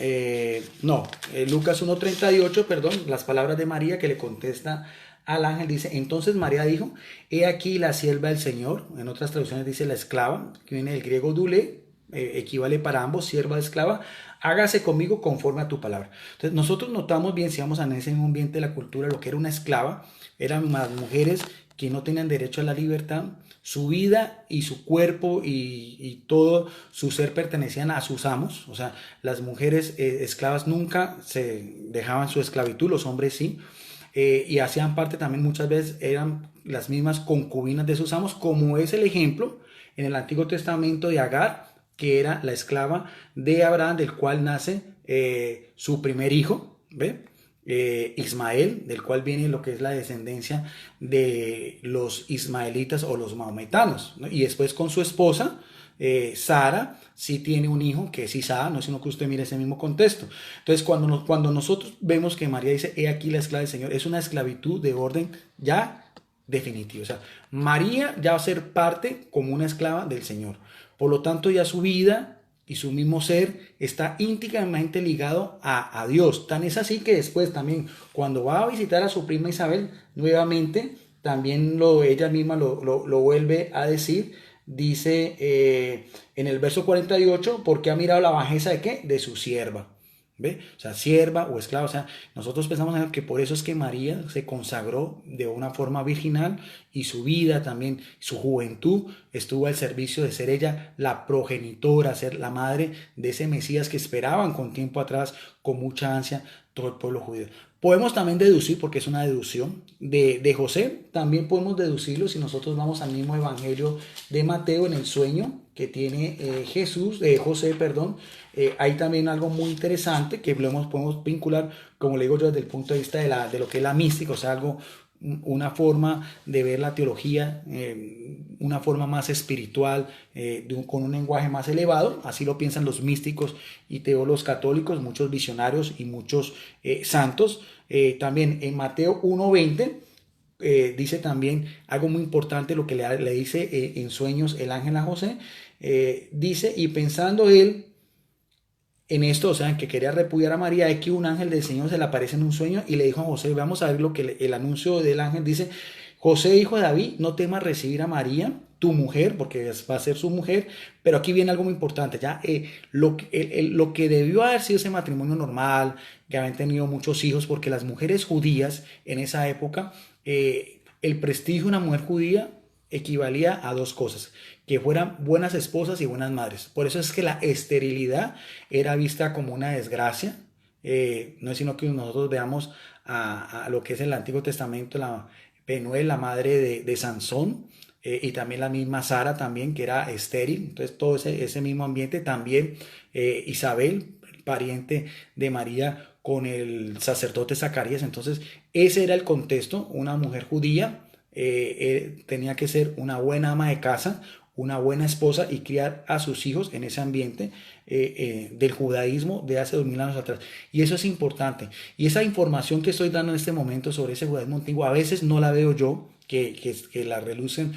Lucas 1:38, perdón, las palabras de María que le contesta al ángel, dice: entonces María dijo: he aquí la sierva del Señor. En otras traducciones dice la esclava, que viene del griego dulé, equivale para ambos, sierva, esclava, hágase conmigo conforme a tu palabra. Entonces nosotros notamos bien, si vamos a ese mismo ambiente de la cultura, lo que era una esclava, eran más mujeres que no tenían derecho a la libertad, su vida y su cuerpo y todo su ser pertenecían a sus amos, o sea, las mujeres esclavas nunca se dejaban su esclavitud, los hombres sí, y hacían parte también muchas veces, eran las mismas concubinas de sus amos, como es el ejemplo en el Antiguo Testamento de Agar, que era la esclava de Abraham, del cual nace su primer hijo, ¿ve? Ismael, del cual viene lo que es la descendencia de los ismaelitas o los maometanos, ¿no? Y después con su esposa, Sara, sí tiene un hijo que es Isaac, no es sino que usted mire ese mismo contexto. Entonces, cuando nosotros vemos que María dice, he aquí la esclava del Señor, es una esclavitud de orden ya definitivo. O sea, María ya va a ser parte como una esclava del Señor. Por lo tanto, ya su vida y su mismo ser está íntimamente ligado a Dios. Tan es así que después también, cuando va a visitar a su prima Isabel, nuevamente, también ella misma lo vuelve a decir. Dice en el verso 48, porque ha mirado la bajeza de qué? De su sierva. ¿Ve? O sea, sierva o esclava. O sea, nosotros pensamos que por eso es que María se consagró de una forma virginal y su vida también, su juventud estuvo al servicio de ser ella la progenitora, ser la madre de ese Mesías que esperaban con tiempo atrás, con mucha ansia, todo el pueblo judío. Podemos también deducir, porque es una deducción, de José, también podemos deducirlo si nosotros vamos al mismo evangelio de Mateo en el sueño que tiene José, perdón. Hay también algo muy interesante que podemos vincular, como le digo yo, desde el punto de vista de lo que es la mística, o sea, una forma de ver la teología, una forma más espiritual, con un lenguaje más elevado, así lo piensan los místicos y teólogos católicos, muchos visionarios y muchos santos. También en Mateo 1:20 dice también algo muy importante, lo que le dice en sueños el ángel a José, dice, y pensando él en esto, o sea, en que quería repudiar a María, es que un ángel del Señor se le aparece en un sueño y le dijo a José, vamos a ver lo que el anuncio del ángel dice, José, hijo de David, no temas recibir a María, tu mujer, porque va a ser su mujer, pero aquí viene algo muy importante, ya lo que debió haber sido ese matrimonio normal, que habían tenido muchos hijos, porque las mujeres judías en esa época, el prestigio de una mujer judía equivalía a dos cosas, que fueran buenas esposas y buenas madres. Por eso es que la esterilidad era vista como una desgracia. No es sino que nosotros veamos a lo que es el Antiguo Testamento, la Penuel, la madre de Sansón, y también la misma Sara también, que era estéril. Entonces todo ese mismo ambiente, también Isabel, pariente de María, con el sacerdote Zacarías. Entonces ese era el contexto, una mujer judía tenía que ser una buena ama de casa, una buena esposa y criar a sus hijos en ese ambiente del judaísmo de hace 2000 años atrás. Y eso es importante. Y esa información que estoy dando en este momento sobre ese judaísmo antiguo, a veces no la veo yo, que la relucen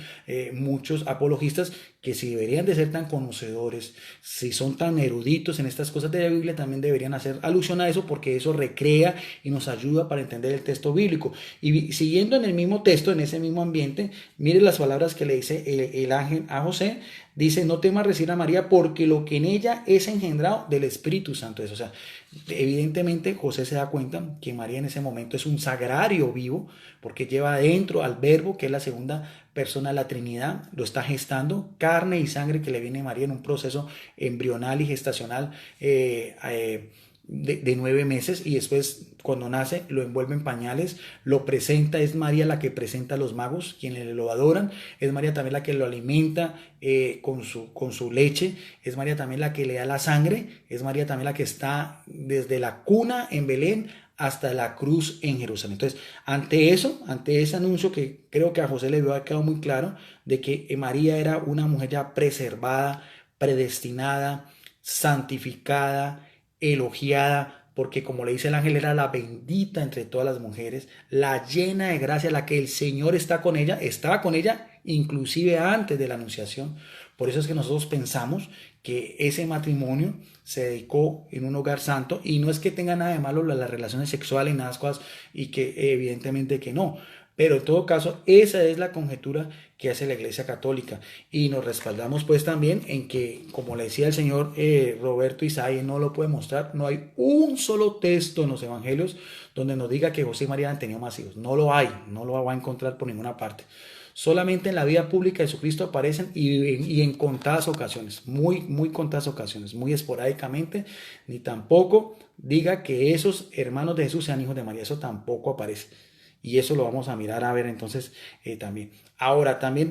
muchos apologistas, que si deberían de ser tan conocedores, si son tan eruditos en estas cosas de la Biblia, también deberían hacer alusión a eso, porque eso recrea y nos ayuda para entender el texto bíblico. Y siguiendo en el mismo texto, en ese mismo ambiente, mire las palabras que le dice el ángel a José. Dice, no temas recibir a María, porque lo que en ella es engendrado del Espíritu Santo es. O sea, evidentemente José se da cuenta que María en ese momento es un sagrario vivo, porque lleva adentro al Verbo, que es la segunda persona de la Trinidad, lo está gestando, carne y sangre que le viene a María en un proceso embrional y gestacional de 9 meses, y después cuando nace lo envuelve en pañales, lo presenta, es María la que presenta a los magos, quienes lo adoran, es María también la que lo alimenta con su leche, es María también la que le da la sangre, es María también la que está desde la cuna en Belén hasta la cruz en Jerusalén. Entonces, ante eso, ante ese anuncio que creo que a José le había quedado muy claro, de que María era una mujer ya preservada, predestinada, santificada, elogiada, porque como le dice el ángel, era la bendita entre todas las mujeres, la llena de gracia, la que el Señor está con ella, estaba con ella inclusive antes de la anunciación. Por eso es que nosotros pensamos que ese matrimonio se dedicó en un hogar santo, y no es que tenga nada de malo las relaciones sexuales y nada de cosas, y que evidentemente que no, Pero en todo caso, esa es la conjetura que hace la Iglesia Católica. Y nos respaldamos pues también en que, como le decía el señor Roberto Isaí, no lo puede mostrar, no hay un solo texto en los evangelios donde nos diga que José y María han tenido más hijos. No lo hay, no lo va a encontrar por ninguna parte. Solamente en la vida pública de Jesucristo aparecen y en contadas ocasiones, muy contadas ocasiones, muy esporádicamente, ni tampoco diga que esos hermanos de Jesús sean hijos de María, eso tampoco aparece. Y eso lo vamos a mirar a ver entonces también. Ahora, también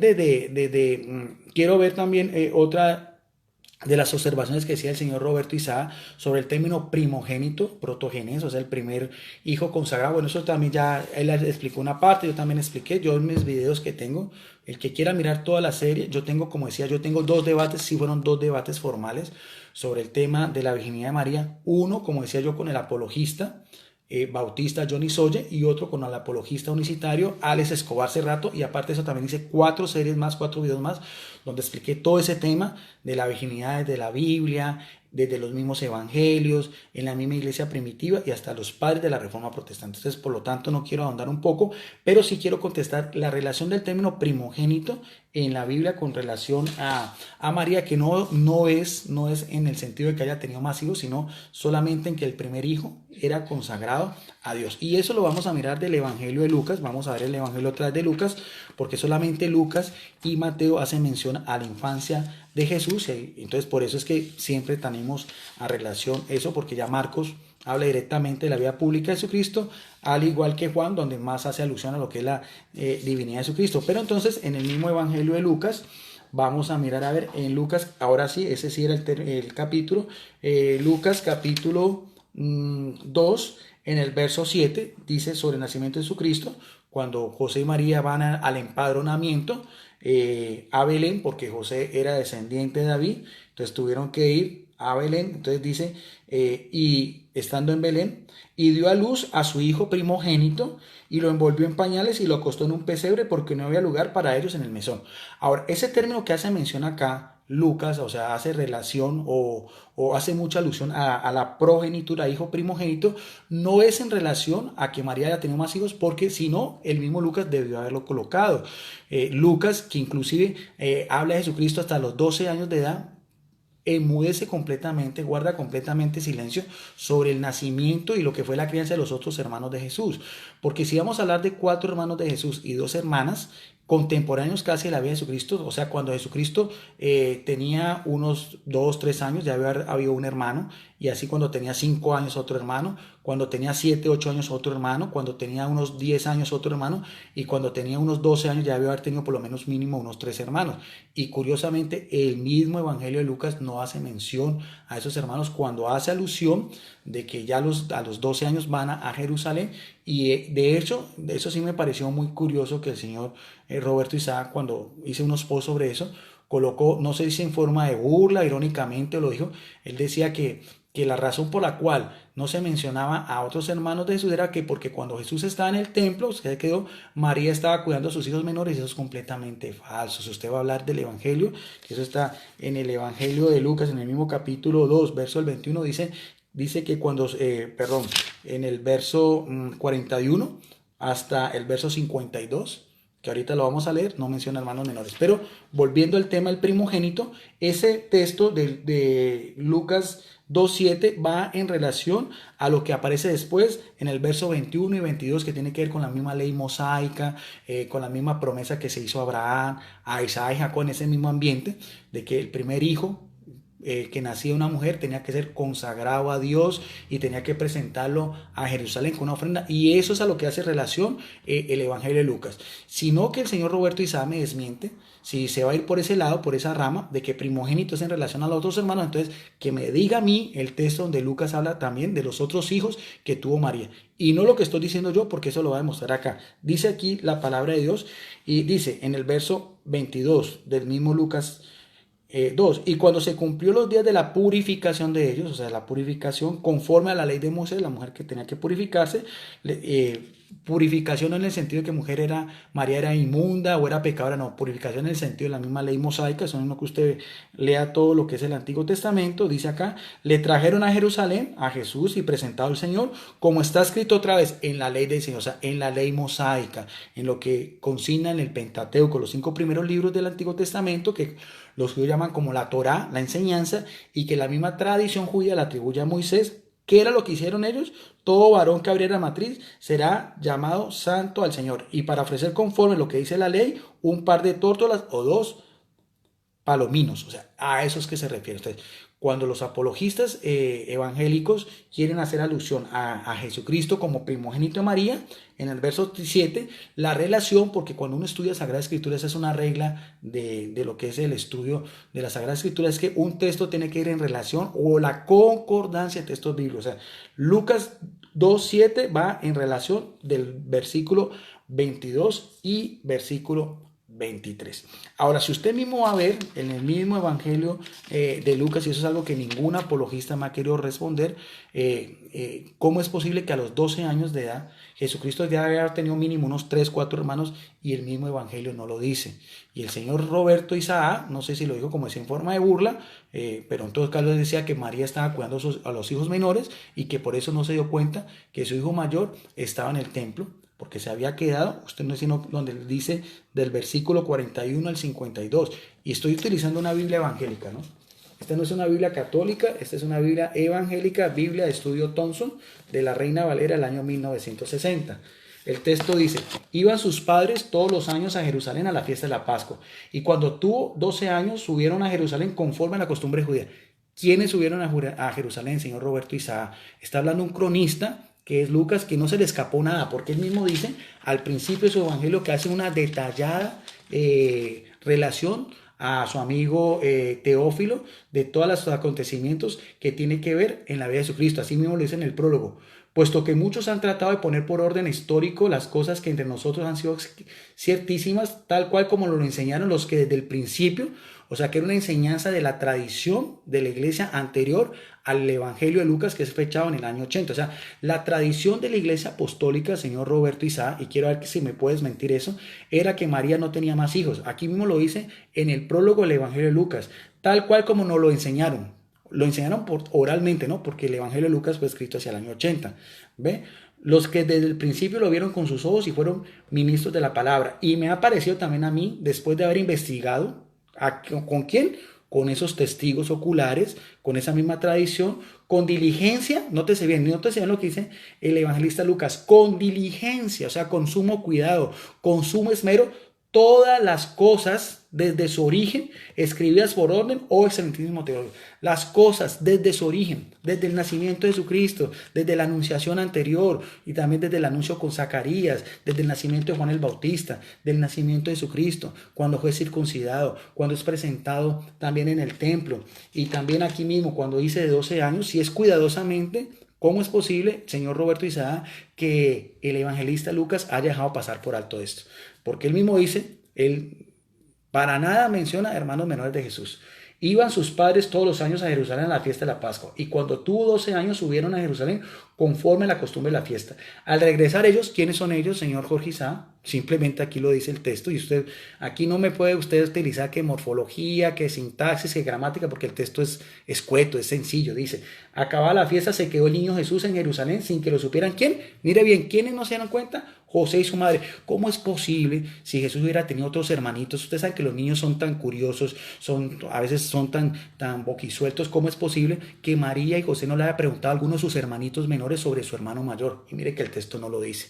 quiero ver también otra de las observaciones que decía el señor Roberto Isaac sobre el término primogénito, protogenes, o sea, el primer hijo consagrado. Bueno, eso también ya él explicó una parte, yo también expliqué, yo en mis videos que tengo, el que quiera mirar toda la serie, yo tengo, como decía, yo tengo dos debates, sí fueron dos debates formales sobre el tema de la virginidad de María. Uno, como decía yo, con el apologista, bautista Johnny Soye, y otro con el apologista unicitario Alex Escobar Cerrato, y aparte de eso también hice cuatro series más, cuatro videos más donde expliqué todo ese tema de la virginidad desde la Biblia, desde los mismos evangelios, en la misma iglesia primitiva y hasta los padres de la Reforma Protestante. Entonces, por lo tanto, no quiero ahondar un poco, pero sí quiero contestar la relación del término primogénito en la Biblia con relación a María, que no es en el sentido de que haya tenido más hijos, sino solamente en que el primer hijo era consagrado a Dios. Y eso lo vamos a mirar del Evangelio de Lucas, vamos a ver el Evangelio atrás de Lucas, porque solamente Lucas y Mateo hacen mención a la infancia de Jesús, entonces por eso es que siempre tenemos a relación eso, porque ya Marcos habla directamente de la vida pública de Jesucristo, al igual que Juan, donde más hace alusión a lo que es la divinidad de Jesucristo. Pero entonces en el mismo Evangelio de Lucas, vamos a mirar a ver en Lucas, ahora sí, ese sí era el capítulo, Lucas capítulo 2, en el verso 7, dice sobre el nacimiento de Jesucristo, cuando José y María van al empadronamiento a Belén, porque José era descendiente de David, entonces tuvieron que ir a Belén. Entonces dice, y estando en Belén, y dio a luz a su hijo primogénito, y lo envolvió en pañales y lo acostó en un pesebre porque no había lugar para ellos en el mesón. Ahora, ese término que hace mención acá, Lucas, o sea, hace relación o hace mucha alusión a la progenitura, hijo primogénito, no es en relación a que María haya tenido más hijos, porque si no, el mismo Lucas debió haberlo colocado. Lucas, que inclusive habla de Jesucristo hasta los 12 años de edad, enmudece completamente, guarda completamente silencio sobre el nacimiento y lo que fue la crianza de los otros hermanos de Jesús. Porque si vamos a hablar de cuatro hermanos de Jesús y dos hermanas, contemporáneos casi de la vida de Jesucristo, o sea, cuando Jesucristo tenía unos 2, 3 años, ya había habido un hermano, y así cuando tenía 5 años otro hermano, cuando tenía 7, 8 años otro hermano, cuando tenía unos 10 años otro hermano, y cuando tenía unos 12 años ya había haber tenido por lo menos mínimo unos 3 hermanos. Y curiosamente el mismo Evangelio de Lucas no hace mención a esos hermanos, cuando hace alusión de que ya a los 12 años van a Jerusalén. Y de hecho, eso sí me pareció muy curioso que el señor Roberto Isaac, cuando hice unos posts sobre eso, colocó, no sé si en forma de burla, irónicamente lo dijo, él decía que la razón por la cual no se mencionaba a otros hermanos de Jesús era que porque cuando Jesús estaba en el templo, usted quedó, María estaba cuidando a sus hijos menores, y eso es completamente falso. Si usted va a hablar del Evangelio, que eso está en el Evangelio de Lucas, en el mismo capítulo 2, verso del 21, dice que cuando, en el verso 41 hasta el verso 52, que ahorita lo vamos a leer, no menciona hermanos menores. Pero volviendo al tema del primogénito, ese texto de Lucas 2.7 va en relación a lo que aparece después en el verso 21 y 22, que tiene que ver con la misma ley mosaica, con la misma promesa que se hizo a Abraham, a Isaac y Jacob, en ese mismo ambiente, de que el primer hijo que nacía de una mujer tenía que ser consagrado a Dios y tenía que presentarlo a Jerusalén con una ofrenda, y eso es a lo que hace relación el Evangelio de Lucas. Sino que el señor Roberto Isaac me desmiente, si se va a ir por ese lado, por esa rama de que primogénito es en relación a los otros hermanos, entonces que me diga a mí el texto donde Lucas habla también de los otros hijos que tuvo María, y no lo que estoy diciendo yo, porque eso lo va a demostrar acá. Dice aquí la palabra de Dios, y dice en el verso 22 del mismo Lucas 2. Y cuando se cumplió los días de la purificación de ellos, o sea, la purificación conforme a la ley de Moisés, la mujer que tenía que purificarse, purificación no en el sentido de que María era inmunda o era pecadora, no, purificación en el sentido de la misma ley mosaica, eso es lo que usted lea todo lo que es el Antiguo Testamento, dice acá, le trajeron a Jerusalén a Jesús y presentado al Señor, como está escrito otra vez en la ley del Señor, o sea, en la ley mosaica, en lo que consigna en el Pentateuco, los 5 primeros libros del Antiguo Testamento, que los judíos llaman como la Torá, la enseñanza, y que la misma tradición judía la atribuye a Moisés. ¿Qué era lo que hicieron ellos? Todo varón que abriera matriz será llamado santo al Señor. Y para ofrecer conforme lo que dice la ley, un par de tórtolas o 2 palominos. O sea, a eso es que se refiere. Entonces, cuando los apologistas evangélicos quieren hacer alusión a Jesucristo como primogénito de María, en el verso 7, la relación, porque cuando uno estudia Sagrada Escritura, esa es una regla de lo que es el estudio de la Sagrada Escritura, es que un texto tiene que ir en relación o la concordancia de textos bíblicos. O sea, Lucas 2:7 va en relación del versículo 22 y versículo 23. Ahora, si usted mismo va a ver en el mismo Evangelio de Lucas, y eso es algo que ningún apologista me ha querido responder, ¿cómo es posible que a los 12 años de edad Jesucristo ya había tenido mínimo unos 3, 4 hermanos y el mismo Evangelio no lo dice? Y el señor Roberto Isaac, no sé si lo dijo como es en forma de burla, pero en todo caso decía que María estaba cuidando a los hijos menores y que por eso no se dio cuenta que su hijo mayor estaba en el templo, porque se había quedado, usted no es sino donde dice del versículo 41 al 52, y estoy utilizando una Biblia evangélica, ¿no? Esta no es una Biblia católica, esta es una Biblia evangélica, Biblia de Estudio Thompson, de la Reina Valera del año 1960. El texto dice, iban sus padres todos los años a Jerusalén a la fiesta de la Pascua, y cuando tuvo 12 años subieron a Jerusalén conforme a la costumbre judía. ¿Quiénes subieron a Jerusalén, señor Roberto Isaac? Está hablando un cronista, que es Lucas, que no se le escapó nada, porque él mismo dice al principio de su evangelio que hace una detallada relación a su amigo Teófilo de todos los acontecimientos que tiene que ver en la vida de Jesucristo. Así mismo lo dice en el prólogo. Puesto que muchos han tratado de poner por orden histórico las cosas que entre nosotros han sido ciertísimas, tal cual como lo enseñaron los que desde el principio, o sea que era una enseñanza de la tradición de la iglesia anterior al Evangelio de Lucas, que es fechado en el año 80. O sea, la tradición de la iglesia apostólica, señor Roberto Isaac, y quiero ver si me puedes mentir eso, era que María no tenía más hijos. Aquí mismo lo dice en el prólogo del Evangelio de Lucas, tal cual como nos lo enseñaron. Lo enseñaron oralmente, ¿no? Porque el Evangelio de Lucas fue escrito hacia el año 80. ¿Ve? Los que desde el principio lo vieron con sus ojos y fueron ministros de la palabra. Y me ha parecido también a mí, después de haber investigado, ¿con quién? Con esos testigos oculares, con esa misma tradición, con diligencia, nótese bien lo que dice el evangelista Lucas, con diligencia, o sea, con sumo cuidado, con sumo esmero, todas las cosas desde su origen, escribidas por orden o excelentísimo teólogo. Las cosas desde su origen, desde el nacimiento de Jesucristo, desde la anunciación anterior y también desde el anuncio con Zacarías, desde el nacimiento de Juan el Bautista, del nacimiento de Jesucristo, cuando fue circuncidado, cuando es presentado también en el templo y también aquí mismo cuando dice de 12 años, si es cuidadosamente. ¿Cómo es posible, señor Roberto Isaac, que el evangelista Lucas haya dejado pasar por alto esto? Porque él mismo dice, él para nada menciona hermanos menores de Jesús. Iban sus padres todos los años a Jerusalén a la fiesta de la Pascua, y cuando tuvo 12 años subieron a Jerusalén conforme a la costumbre de la fiesta. Al regresar ellos, ¿quiénes son ellos, señor Jorge Isaac? Simplemente aquí lo dice el texto, y usted, aquí no me puede usted utilizar que morfología, que sintaxis, que gramática, porque el texto es escueto, es sencillo. Dice, acabada la fiesta se quedó el niño Jesús en Jerusalén sin que lo supieran. ¿Quién? Mire bien, ¿quiénes no se dieron cuenta? José y su madre. ¿Cómo es posible si Jesús hubiera tenido otros hermanitos? Ustedes saben que los niños son tan curiosos, a veces son tan boquisueltos. ¿Cómo es posible que María y José no le haya preguntado a alguno de sus hermanitos menores sobre su hermano mayor? Y mire que el texto no lo dice.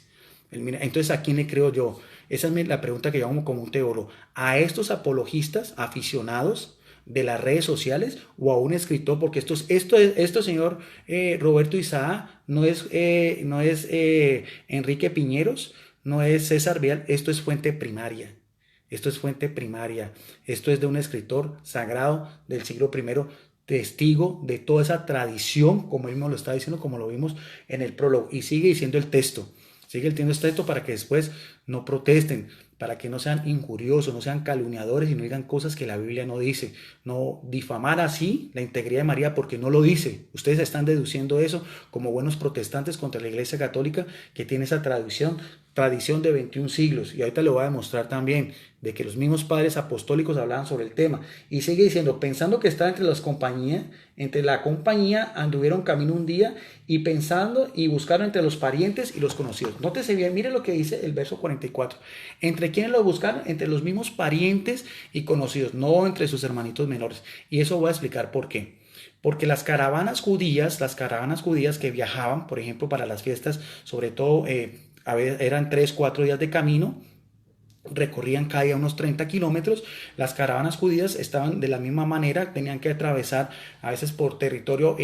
Entonces, ¿a quién le creo yo? Esa es la pregunta que yo hago como un teólogo. ¿A estos apologistas aficionados de las redes sociales o a un escritor? Porque esto señor Roberto Isaac, no es Enrique Piñeros, no es César Vial, esto es fuente primaria. Esto es fuente primaria. Esto es de un escritor sagrado del siglo I, testigo de toda esa tradición, como él mismo lo está diciendo, como lo vimos en el prólogo. Y sigue diciendo el texto. Sigue el texto para que después no protesten. para que no sean injuriosos, no sean calumniadores y no digan cosas que la Biblia no dice. No difamar así la integridad de María porque no lo dice. Ustedes están deduciendo eso como buenos protestantes contra la Iglesia Católica que tiene esa tradición de 21 siglos. Y ahorita lo voy a demostrar también de que los mismos padres apostólicos hablaban sobre el tema. Y sigue diciendo, pensando que estaba entre la compañía anduvieron camino un día y pensando y buscaron entre los parientes y los conocidos. Nótese bien, mire lo que dice el verso 44. ¿Entre quiénes lo buscaron? Entre los mismos parientes y conocidos, no entre sus hermanitos menores. Y eso voy a explicar por qué. Porque las caravanas judías que viajaban, por ejemplo, para las fiestas, sobre todo eran 3, 4 días de camino, recorrían cada día unos 30 kilómetros. Las caravanas judías estaban de la misma manera, tenían que atravesar a veces por territorio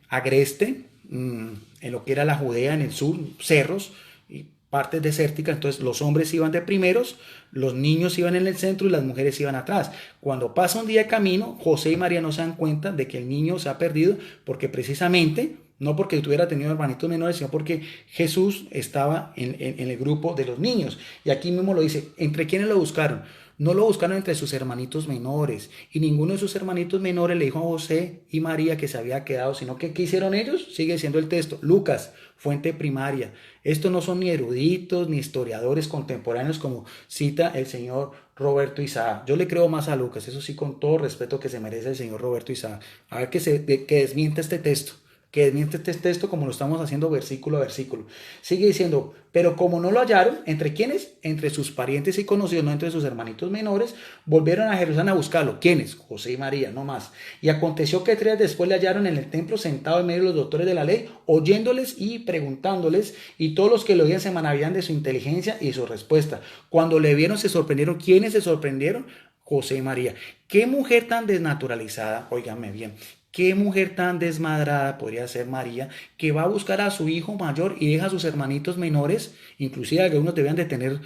agreste, en lo que era la Judea, en el sur, cerros y partes desérticas. Entonces los hombres iban de primeros, los niños iban en el centro y las mujeres iban atrás. Cuando pasa un día de camino, José y María no se dan cuenta de que el niño se ha perdido, porque precisamente no porque tuviera tenido hermanitos menores, sino porque Jesús estaba en el grupo de los niños. Y aquí mismo lo dice, ¿entre quiénes lo buscaron? No lo buscaron entre sus hermanitos menores. Y ninguno de sus hermanitos menores le dijo a José y María que se había quedado, sino que ¿qué hicieron ellos? Sigue siendo el texto. Lucas, fuente primaria. Estos no son ni eruditos ni historiadores contemporáneos como cita el señor Roberto Isaac. Yo le creo más a Lucas, eso sí, con todo respeto que se merece el señor Roberto Isaac. A ver que desmiente este texto. Que desmiente este texto como lo estamos haciendo versículo a versículo. Sigue diciendo, pero como no lo hallaron, ¿entre quiénes? Entre sus parientes y conocidos, no entre sus hermanitos menores, volvieron a Jerusalén a buscarlo. ¿Quiénes? José y María, no más. Y aconteció que 3 días después le hallaron en el templo sentado en medio de los doctores de la ley, oyéndoles y preguntándoles, y todos los que lo oían se maravillan de su inteligencia y su respuesta. Cuando le vieron se sorprendieron. ¿Quiénes se sorprendieron? José y María. Qué mujer tan desnaturalizada, óigame bien. Qué mujer tan desmadrada podría ser María, que va a buscar a su hijo mayor y deja a sus hermanitos menores, inclusive algunos debían de tener,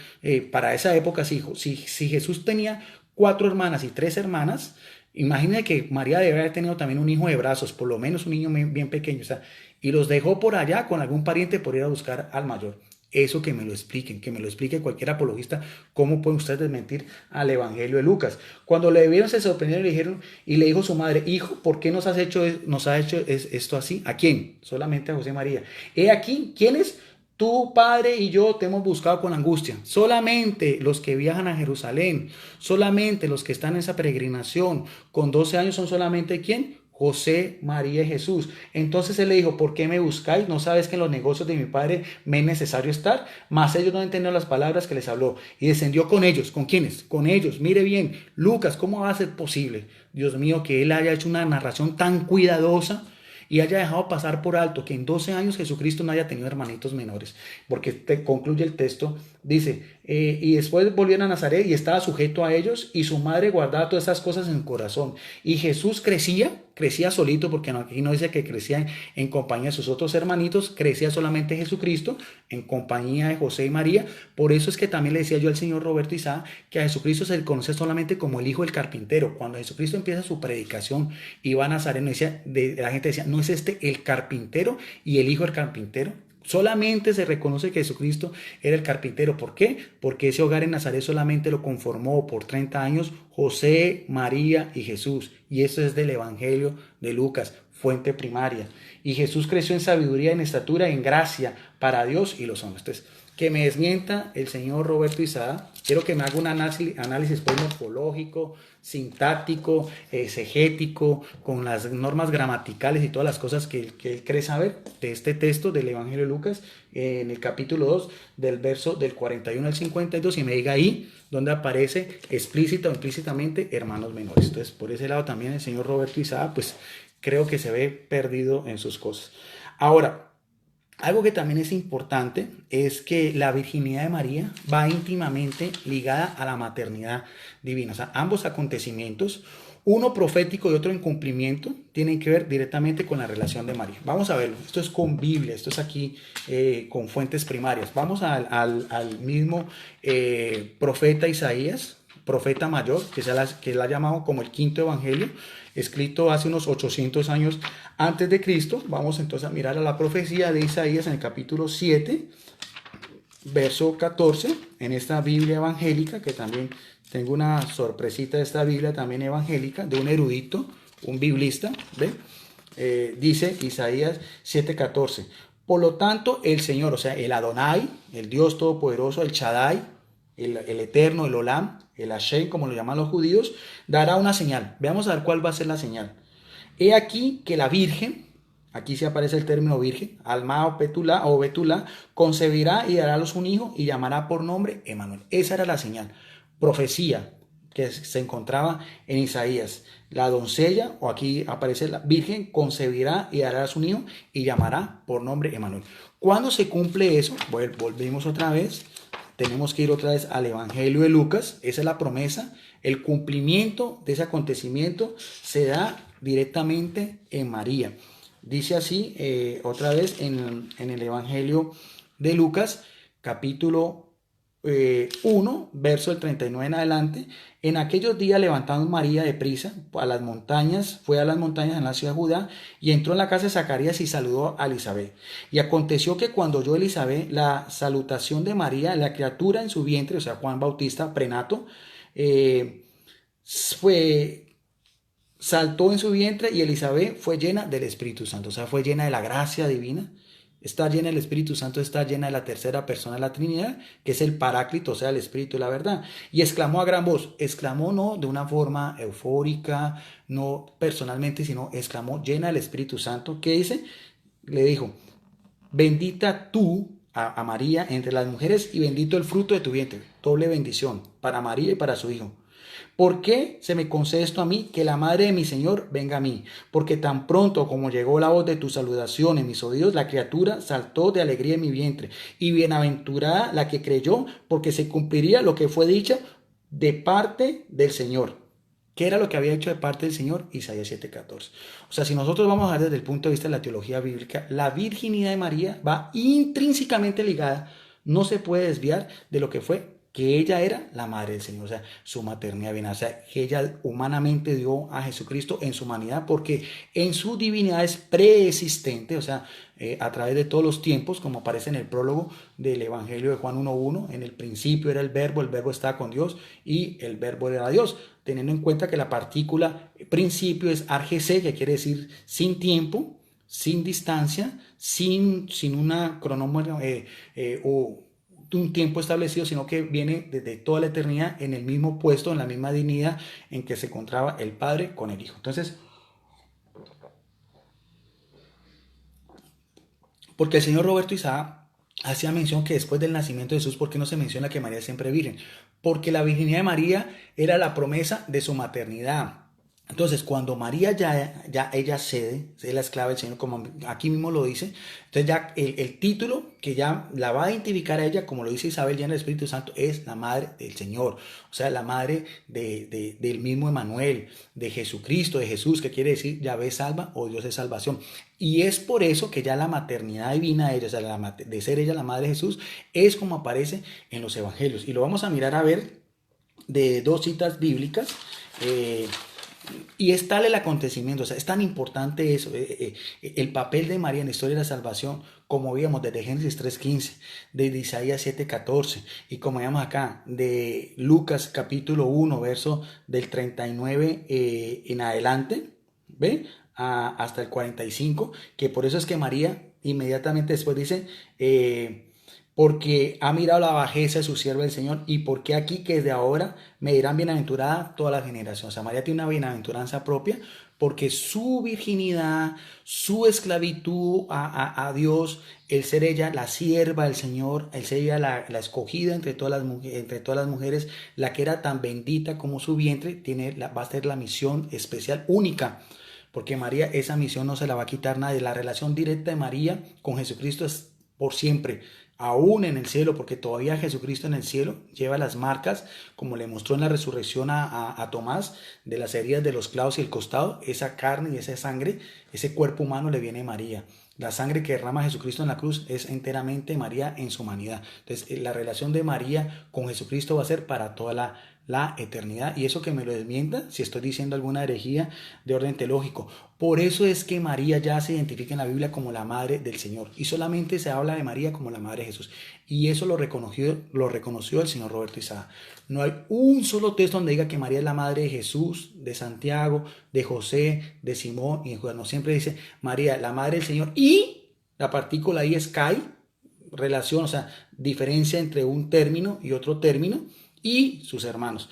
para esa época, si Jesús tenía 4 hermanas y 3 hermanas, imagínense que María debe haber tenido también un hijo de brazos, por lo menos un niño bien pequeño, o sea, y los dejó por allá con algún pariente por ir a buscar al mayor. Eso que me lo expliquen, que me lo explique cualquier apologista, cómo pueden ustedes desmentir al Evangelio de Lucas. Cuando le vieron se sorprendieron y le dijeron, y le dijo su madre, hijo, ¿por qué nos ha hecho esto así? ¿A quién? Solamente a José y María. He aquí, ¿quiénes? Tu padre y yo te hemos buscado con angustia. Solamente los que viajan a Jerusalén, solamente los que están en esa peregrinación con 12 años son solamente ¿quién? José, María y Jesús. Entonces él le dijo, ¿por qué me buscáis? ¿No sabes que en los negocios de mi padre me es necesario estar? Mas ellos no entendieron las palabras que les habló. Y descendió con ellos. ¿Con quiénes? Con ellos. Mire bien, Lucas, ¿cómo va a ser posible, Dios mío, que él haya hecho una narración tan cuidadosa y haya dejado pasar por alto que en 12 años Jesucristo no haya tenido hermanitos menores? Porque concluye el texto, dice, y después volvieron a Nazaret y estaba sujeto a ellos, y su madre guardaba todas esas cosas en el corazón. Y Jesús crecía solito, porque aquí no dice que crecía en compañía de sus otros hermanitos, crecía solamente Jesucristo en compañía de José y María. Por eso es que también le decía yo al señor Roberto Isaac que a Jesucristo se le conoce solamente como el hijo del carpintero. Cuando Jesucristo empieza su predicación y va a Nazaret, la gente decía, ¿no es este el carpintero y el hijo del carpintero? Solamente se reconoce que Jesucristo era el carpintero. ¿Por qué? Porque ese hogar en Nazaret solamente lo conformó por 30 años José, María y Jesús. Y eso es del Evangelio de Lucas, fuente primaria. Y Jesús creció en sabiduría, en estatura, en gracia para Dios y los hombres. Entonces, que me desmienta el señor Roberto Isaac. Quiero que me haga un análisis pues, morfológico, sintáctico, exegético, con las normas gramaticales y todas las cosas que él cree saber de este texto del Evangelio de Lucas, en el capítulo 2, del verso del 41 al 52, y me diga ahí donde aparece explícita o implícitamente hermanos menores. Entonces, por ese lado también el señor Roberto Isaac, pues creo que se ve perdido en sus cosas. Ahora, algo que también es importante es que la virginidad de María va íntimamente ligada a la maternidad divina. O sea, ambos acontecimientos, uno profético y otro en cumplimiento, tienen que ver directamente con la relación de María. Vamos a verlo. Esto es con Biblia, esto es aquí con fuentes primarias. Vamos al mismo profeta Isaías, profeta mayor, que él ha llamado como el quinto evangelio, escrito hace unos 800 años antes de Cristo. Vamos entonces a mirar a la profecía de Isaías en el capítulo 7, verso 14, en esta Biblia evangélica, que también tengo una sorpresita de esta Biblia también evangélica, de un erudito, un biblista, ¿ve? Dice Isaías 7:14, por lo tanto el Señor, o sea, el Adonai, el Dios Todopoderoso, el Shaddai, el Eterno, el Olam, el Hashem, como lo llaman los judíos, dará una señal. Veamos a ver cuál va a ser la señal. He aquí que la Virgen, aquí sí aparece el término virgen, Alma o Betula, concebirá y dará a luz un hijo y llamará por nombre Emanuel. Esa era la señal, profecía que se encontraba en Isaías. La doncella, o aquí aparece la virgen, concebirá y dará a su hijo y llamará por nombre Emanuel. ¿Cuándo se cumple eso? Bueno, volvemos otra vez. Tenemos que ir otra vez al Evangelio de Lucas. Esa es la promesa. El cumplimiento de ese acontecimiento se da directamente en María. Dice así, otra vez en el Evangelio de Lucas, capítulo 1, verso del 39 en adelante. En aquellos días levantando María de prisa a las montañas, fue a las montañas en la ciudad de Judá y entró en la casa de Zacarías y saludó a Elizabeth. Y aconteció que cuando oyó Elizabeth la salutación de María, la criatura en su vientre, o sea, Juan Bautista, prenato, fue saltó en su vientre y Elizabeth fue llena del Espíritu Santo, o sea, fue llena de la gracia divina. Estar llena del Espíritu Santo, está llena de la tercera persona de la Trinidad, que es el Paráclito, o sea, el Espíritu de la verdad. Y exclamó a gran voz, exclamó no de una forma eufórica, no personalmente, sino exclamó llena del Espíritu Santo. ¿Qué dice? Le dijo, bendita tú a María entre las mujeres y bendito el fruto de tu vientre. Doble bendición para María y para su hijo. ¿Por qué se me concede esto a mí? Que la madre de mi Señor venga a mí. Porque tan pronto como llegó la voz de tu salutación en mis oídos, la criatura saltó de alegría en mi vientre. Y bienaventurada la que creyó, porque se cumpliría lo que fue dicho de parte del Señor. ¿Qué era lo que había hecho de parte del Señor? Isaías 7:14. O sea, si nosotros vamos a ver desde el punto de vista de la teología bíblica, la virginidad de María va intrínsecamente ligada, no se puede desviar de lo que fue que ella era la madre del Señor, o sea, su maternidad divina, o sea, que ella humanamente dio a Jesucristo en su humanidad, porque en su divinidad es preexistente, o sea, a través de todos los tiempos, como aparece en el prólogo del Evangelio de Juan 1:1, en el principio era el verbo estaba con Dios y el verbo era Dios, teniendo en cuenta que la partícula principio es argese, que quiere decir sin tiempo, sin distancia, sin una cronómetro o un tiempo establecido, sino que viene desde toda la eternidad en el mismo puesto, en la misma dignidad en que se encontraba el Padre con el Hijo. Entonces, porque el señor Roberto Isaac hacía mención que después del nacimiento de Jesús, ¿por qué no se menciona que María es siempre virgen? Porque la virginidad de María era la promesa de su maternidad. Entonces, cuando María ya ella cede, es la esclava del Señor, como aquí mismo lo dice, entonces ya el título que ya la va a identificar a ella, como lo dice Isabel llena del Espíritu Santo, es la madre del Señor, o sea, la madre del mismo Emanuel, de Jesucristo, de Jesús, que quiere decir Yahvé salva o Dios es salvación. Y es por eso que ya la maternidad divina de ella, o sea, de ser ella la madre de Jesús, es como aparece en los evangelios. Y lo vamos a mirar a ver de dos citas bíblicas. Y es tal el acontecimiento, o sea, es tan importante eso, el papel de María en la historia de la salvación, como vimos desde Génesis 3:15, desde Isaías 7:14, y como vemos acá, de Lucas capítulo 1, verso del 39 en adelante, ¿ve? Hasta el 45, que por eso es que María inmediatamente después dice, porque ha mirado la bajeza de su sierva el Señor, y porque aquí que desde ahora me dirán bienaventurada toda la generación. O sea, María tiene una bienaventuranza propia, porque su virginidad, su esclavitud a Dios, el ser ella la sierva del Señor, el ser ella la escogida entre todas las mujeres, la que era tan bendita como su vientre, va a ser la misión especial, única. Porque María, esa misión no se la va a quitar nadie. La relación directa de María con Jesucristo es por siempre, aún en el cielo, porque todavía Jesucristo en el cielo lleva las marcas, como le mostró en la resurrección a Tomás, de las heridas de los clavos y el costado, esa carne y esa sangre, ese cuerpo humano le viene a María. La sangre que derrama Jesucristo en la cruz es enteramente María en su humanidad. Entonces, la relación de María con Jesucristo va a ser para toda la eternidad. Y eso que me lo desmienta si estoy diciendo alguna herejía de orden teológico. Por eso es que María ya se identifica en la Biblia como la madre del Señor. Y solamente se habla de María como la madre de Jesús. Y eso lo reconoció el señor Roberto Isaac. No hay un solo texto donde diga que María es la madre de Jesús, de Santiago, de José, de Simón y de Judas. No, siempre dice María, la madre del Señor. Y la partícula ahí es kai, relación, o sea, diferencia entre un término y otro término, y sus hermanos.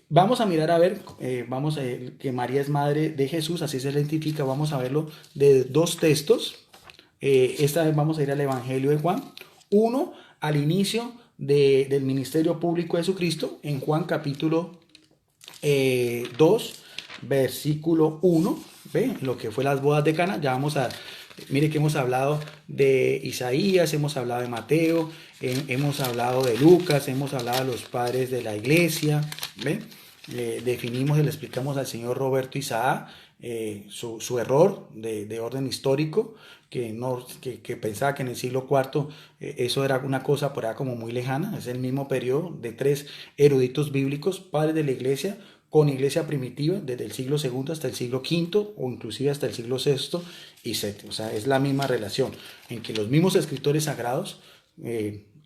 Vamos a mirar a ver, que María es madre de Jesús, así se le identifica. Vamos a verlo de dos textos. Esta vez vamos a ir al Evangelio de Juan. Uno, al inicio del ministerio público de Jesucristo, en Juan capítulo 2, versículo 1. ¿Ve? Lo que fue las bodas de Cana. Ya vamos a... Mire que hemos hablado de Isaías, hemos hablado de Mateo, hemos hablado de Lucas, hemos hablado de los padres de la iglesia. ¿Ve? Definimos y le explicamos al señor Roberto Isaac su error de orden histórico, que pensaba que en el siglo IV eso era una cosa por allá como muy lejana. Es el mismo periodo de tres eruditos bíblicos, padres de la iglesia, con iglesia primitiva, desde el siglo II hasta el siglo V, o inclusive hasta el siglo VI y VII. O sea, es la misma relación, en que los mismos escritores sagrados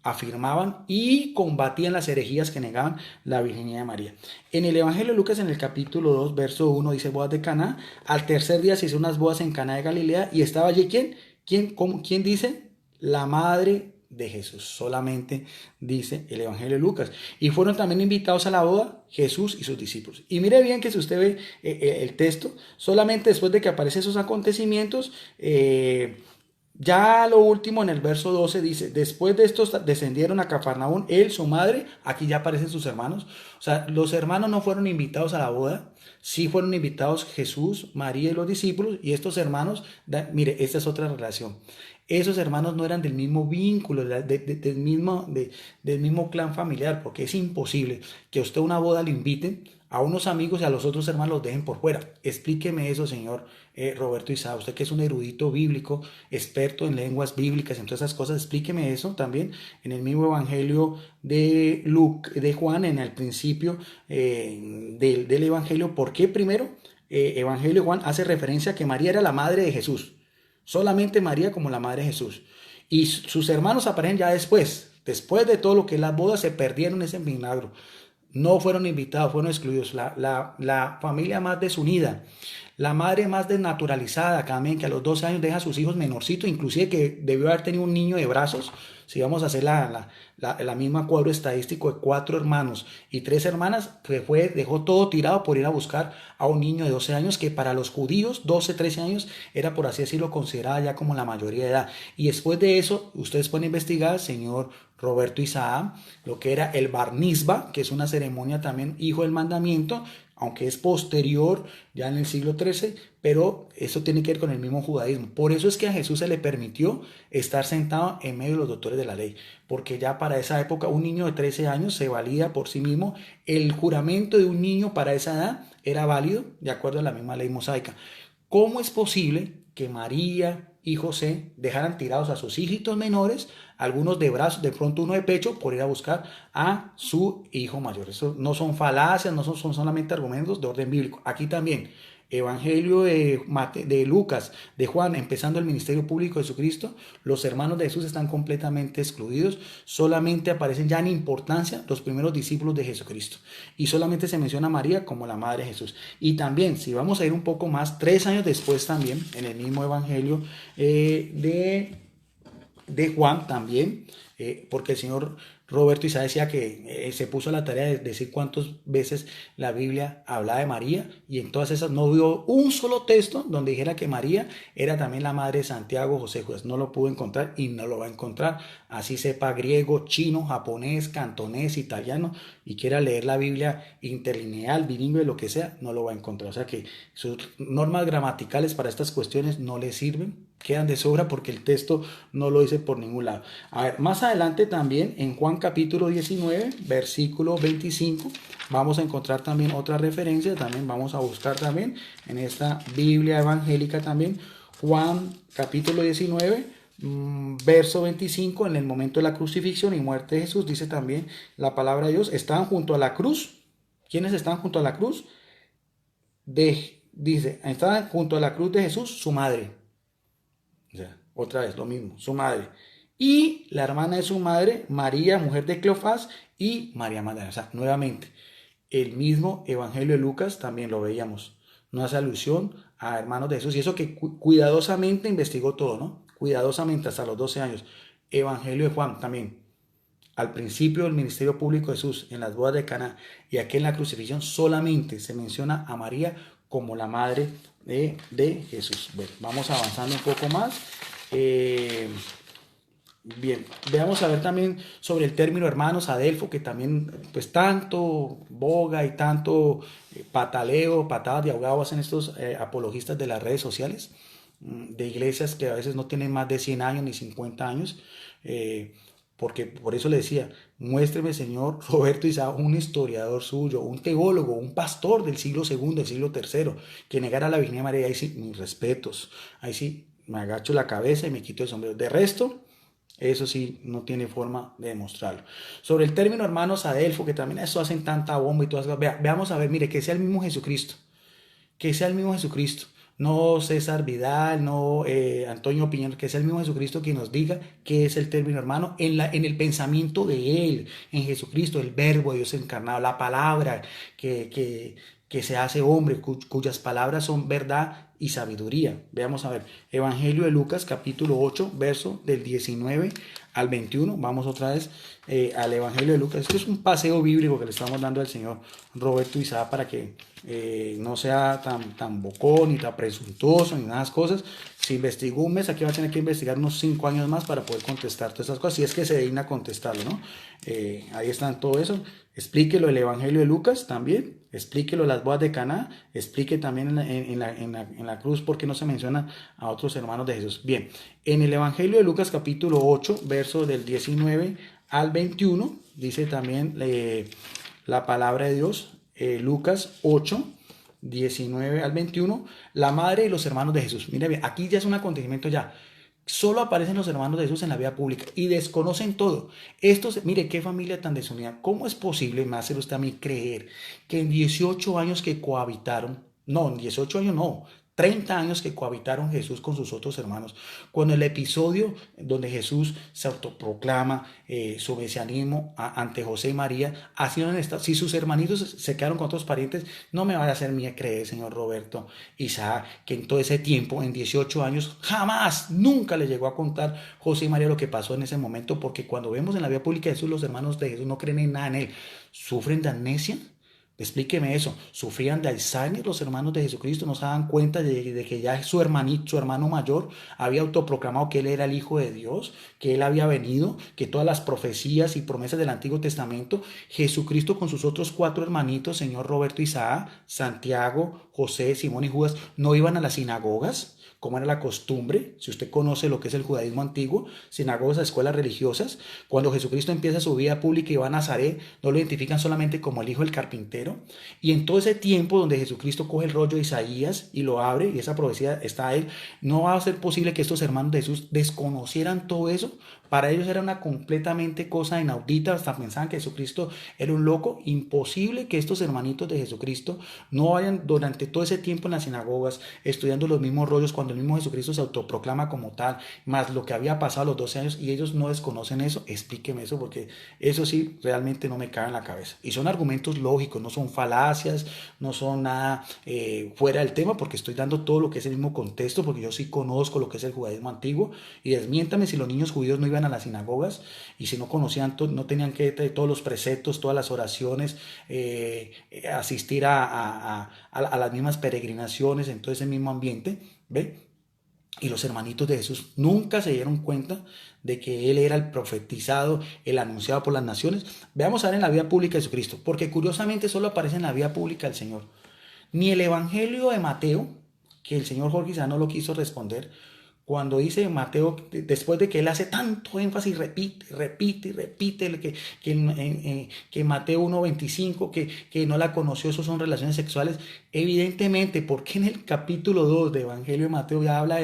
afirmaban y combatían las herejías que negaban la virginidad de María. En el Evangelio de Lucas, en el capítulo 2, verso 1, dice bodas de Caná. Al tercer día se hizo unas bodas en Caná de Galilea, y estaba allí, ¿quién dice? La madre de Jesús. Solamente dice el Evangelio de Lucas. Y fueron también invitados a la boda Jesús y sus discípulos. Y mire bien que si usted ve el texto, solamente después de que aparecen esos acontecimientos, ya lo último en el verso 12 dice: después de estos descendieron a Cafarnaún, él, su madre. Aquí ya aparecen sus hermanos. O sea, los hermanos no fueron invitados a la boda. Sí fueron invitados Jesús, María y los discípulos. Y estos hermanos, mire, esta es otra relación. Esos hermanos no eran del mismo vínculo, del mismo clan familiar, porque es imposible que a usted a una boda le inviten a unos amigos y a los otros hermanos los dejen por fuera. Explíqueme eso, señor Roberto Isaac, usted que es un erudito bíblico, experto en lenguas bíblicas, en todas esas cosas. Explíqueme eso también en el mismo Evangelio de Juan, en el principio del Evangelio. ¿Por qué primero Evangelio de Juan hace referencia a que María era la madre de Jesús? Solamente María como la madre de Jesús. Y sus hermanos aparecen ya después de todo lo que es las bodas. Se perdieron ese milagro. No fueron invitados, fueron excluidos. La familia más desunida, la madre más desnaturalizada, también, que a los 12 años deja a sus hijos menorcitos, inclusive que debió haber tenido un niño de brazos. Si vamos a hacer la misma cuadro estadístico de 4 hermanos y 3 hermanas, pues dejó todo tirado por ir a buscar a un niño de 12 años, que para los judíos 12, 13 años era, por así decirlo, considerada ya como la mayoría de edad. Y después de eso, ustedes pueden investigar, señor Roberto Isaac, lo que era el Bar Mizbah, que es una ceremonia también hijo del mandamiento, aunque es posterior, ya en el siglo XIII, pero eso tiene que ver con el mismo judaísmo. Por eso es que a Jesús se le permitió estar sentado en medio de los doctores de la ley, porque ya para esa época un niño de 13 años se valía por sí mismo. El juramento de un niño para esa edad era válido de acuerdo a la misma ley mosaica. ¿Cómo es posible que María y José dejaran tirados a sus hijitos menores, algunos de brazos, de pronto uno de pecho, por ir a buscar a su hijo mayor? Eso no son falacias, no son solamente argumentos de orden bíblico. Aquí también, Evangelio de Lucas, de Juan, empezando el ministerio público de Jesucristo, los hermanos de Jesús están completamente excluidos. Solamente aparecen ya en importancia los primeros discípulos de Jesucristo. Y solamente se menciona a María como la madre de Jesús. Y también, si vamos a ir un poco más, 3 años después también, en el mismo Evangelio de Juan también, porque el señor Roberto Isaac decía que se puso a la tarea de decir cuántas veces la Biblia hablaba de María, y en todas esas no vio un solo texto donde dijera que María era también la madre de Santiago, José, Judas. No lo pudo encontrar y no lo va a encontrar. Así sepa griego, chino, japonés, cantonés, italiano, y quiera leer la Biblia interlineal, bilingüe, lo que sea, no lo va a encontrar. O sea que sus normas gramaticales para estas cuestiones no le sirven, quedan de sobra, porque el texto no lo dice por ningún lado. A ver, más adelante también en Juan capítulo 19, versículo 25, vamos a encontrar también otra referencia. También vamos a buscar también en esta Biblia evangélica también, Juan capítulo 19, verso 25, en el momento de la crucifixión y muerte de Jesús, dice también la palabra de Dios: estaban junto a la cruz ¿Quiénes están junto a la cruz? Dice, están junto a la cruz de Jesús, su madre. O sea, otra vez lo mismo, su madre. Y la hermana de su madre, María, mujer de Cleofás, y María Magdalena. O sea, nuevamente, el mismo Evangelio de Lucas también lo veíamos. No hace alusión a hermanos de Jesús. Y eso que cuidadosamente investigó todo, ¿no? Cuidadosamente hasta los 12 años. Evangelio de Juan también. Al principio del ministerio público de Jesús, en las bodas de Caná y aquí en la crucifixión, solamente se menciona a María como la madre de Jesús. Bueno, vamos avanzando un poco más. Eh, Bien, veamos a ver también sobre el término hermanos, Adelfo, que también pues tanto boga y tanto pataleo, patadas de ahogado hacen estos apologistas de las redes sociales, de iglesias que a veces no tienen más de 100 años ni 50 años, porque por eso le decía, muéstreme Señor Roberto Isaac, un historiador suyo, un teólogo, un pastor del siglo segundo, del siglo tercero, que negara la Virgen María, ahí sí, mis respetos, ahí sí, me agacho la cabeza y me quito el sombrero. De resto... Eso sí, no tiene forma de demostrarlo. Sobre el término hermanos Adelfo, que también eso hacen tanta bomba y todas esas cosas. Veamos a ver, mire, que sea el mismo Jesucristo. Que sea el mismo Jesucristo. No César Vidal, no Antonio Piñón, que sea el mismo Jesucristo quien nos diga qué es el término hermano en el pensamiento de Él, en Jesucristo, el Verbo de Dios encarnado, la palabra que se hace hombre, cuyas palabras son verdad y sabiduría. Veamos a ver, Evangelio de Lucas capítulo 8, verso del 19 al 21. Vamos otra vez al Evangelio de Lucas. Esto es un paseo bíblico que le estamos dando al señor Roberto Isaac para que no sea tan bocón ni tan presuntuoso ni nada de esas cosas. Si investigó un mes, aquí va a tener que investigar unos 5 años más para poder contestar todas esas cosas, si es que se digna contestarlo, ¿no? Ahí están todo eso. Explíquelo el Evangelio de Lucas también, explíquelo las bodas de Caná, explique también en la cruz por qué no se menciona a otros hermanos de Jesús. Bien, en el Evangelio de Lucas capítulo 8, verso del 19 al 21, dice también la palabra de Dios, Lucas 8, 19 al 21, la madre y los hermanos de Jesús. Mira bien, aquí ya es un acontecimiento ya. Solo aparecen los hermanos de Jesús en la vida pública y desconocen todo. Estos, mire qué familia tan desunida. ¿Cómo es posible, me hace usted a mí creer, que en 18 años que cohabitaron, no, en 18 años no, 30 años que cohabitaron Jesús con sus otros hermanos, cuando el episodio donde Jesús se autoproclama su mesianismo ante José y María, así no está, si sus hermanitos se quedaron con otros parientes, no me vaya a hacer mía creer, señor Roberto Isaac, que en todo ese tiempo, en 18 años, jamás, nunca le llegó a contar José y María lo que pasó en ese momento, porque cuando vemos en la vida pública de Jesús, los hermanos de Jesús no creen en nada en él, sufren de amnesia. Explíqueme eso. ¿Sufrían de Alzheimer los hermanos de Jesucristo? ¿No se daban cuenta de que ya su hermanito, su hermano mayor, había autoproclamado que él era el Hijo de Dios, que él había venido, que todas las profecías y promesas del Antiguo Testamento, Jesucristo con sus otros 4 hermanitos, señor Roberto Isaac, Santiago, José, Simón y Judas, no iban a las sinagogas? Como era la costumbre, si usted conoce lo que es el judaísmo antiguo, sinagogas, escuelas religiosas, cuando Jesucristo empieza su vida pública y va a Nazaret, no lo identifican solamente como el hijo del carpintero, y en todo ese tiempo donde Jesucristo coge el rollo de Isaías y lo abre, y esa profecía está a él, no va a ser posible que estos hermanos de Jesús desconocieran todo eso. Para ellos era una completamente cosa inaudita, hasta pensaban que Jesucristo era un loco. Imposible que estos hermanitos de Jesucristo no vayan durante todo ese tiempo en las sinagogas estudiando los mismos rollos cuando el mismo Jesucristo se autoproclama como tal, más lo que había pasado a los 12 años y ellos no desconocen eso. Explíqueme eso, porque eso sí realmente no me cabe en la cabeza. Y son argumentos lógicos, no son falacias, no son nada fuera del tema, porque estoy dando todo lo que es el mismo contexto, porque yo sí conozco lo que es el judaísmo antiguo. Y desmiéntame si los niños judíos no iban a las sinagogas y si no conocían, no tenían que todos los preceptos, todas las oraciones, asistir a las mismas peregrinaciones en todo ese mismo ambiente, ¿ve? Y los hermanitos de Jesús nunca se dieron cuenta de que Él era el profetizado, el anunciado por las naciones. Veamos ahora en la vida pública de Jesucristo, porque curiosamente solo aparece en la vida pública del Señor. Ni el Evangelio de Mateo, que el señor Jorge quizá no lo quiso responder, cuando dice Mateo, después de que él hace tanto énfasis, repite y repite que Mateo 1:25, que no la conoció, eso son relaciones sexuales, evidentemente, porque en el capítulo 2 de Evangelio de Mateo ya habla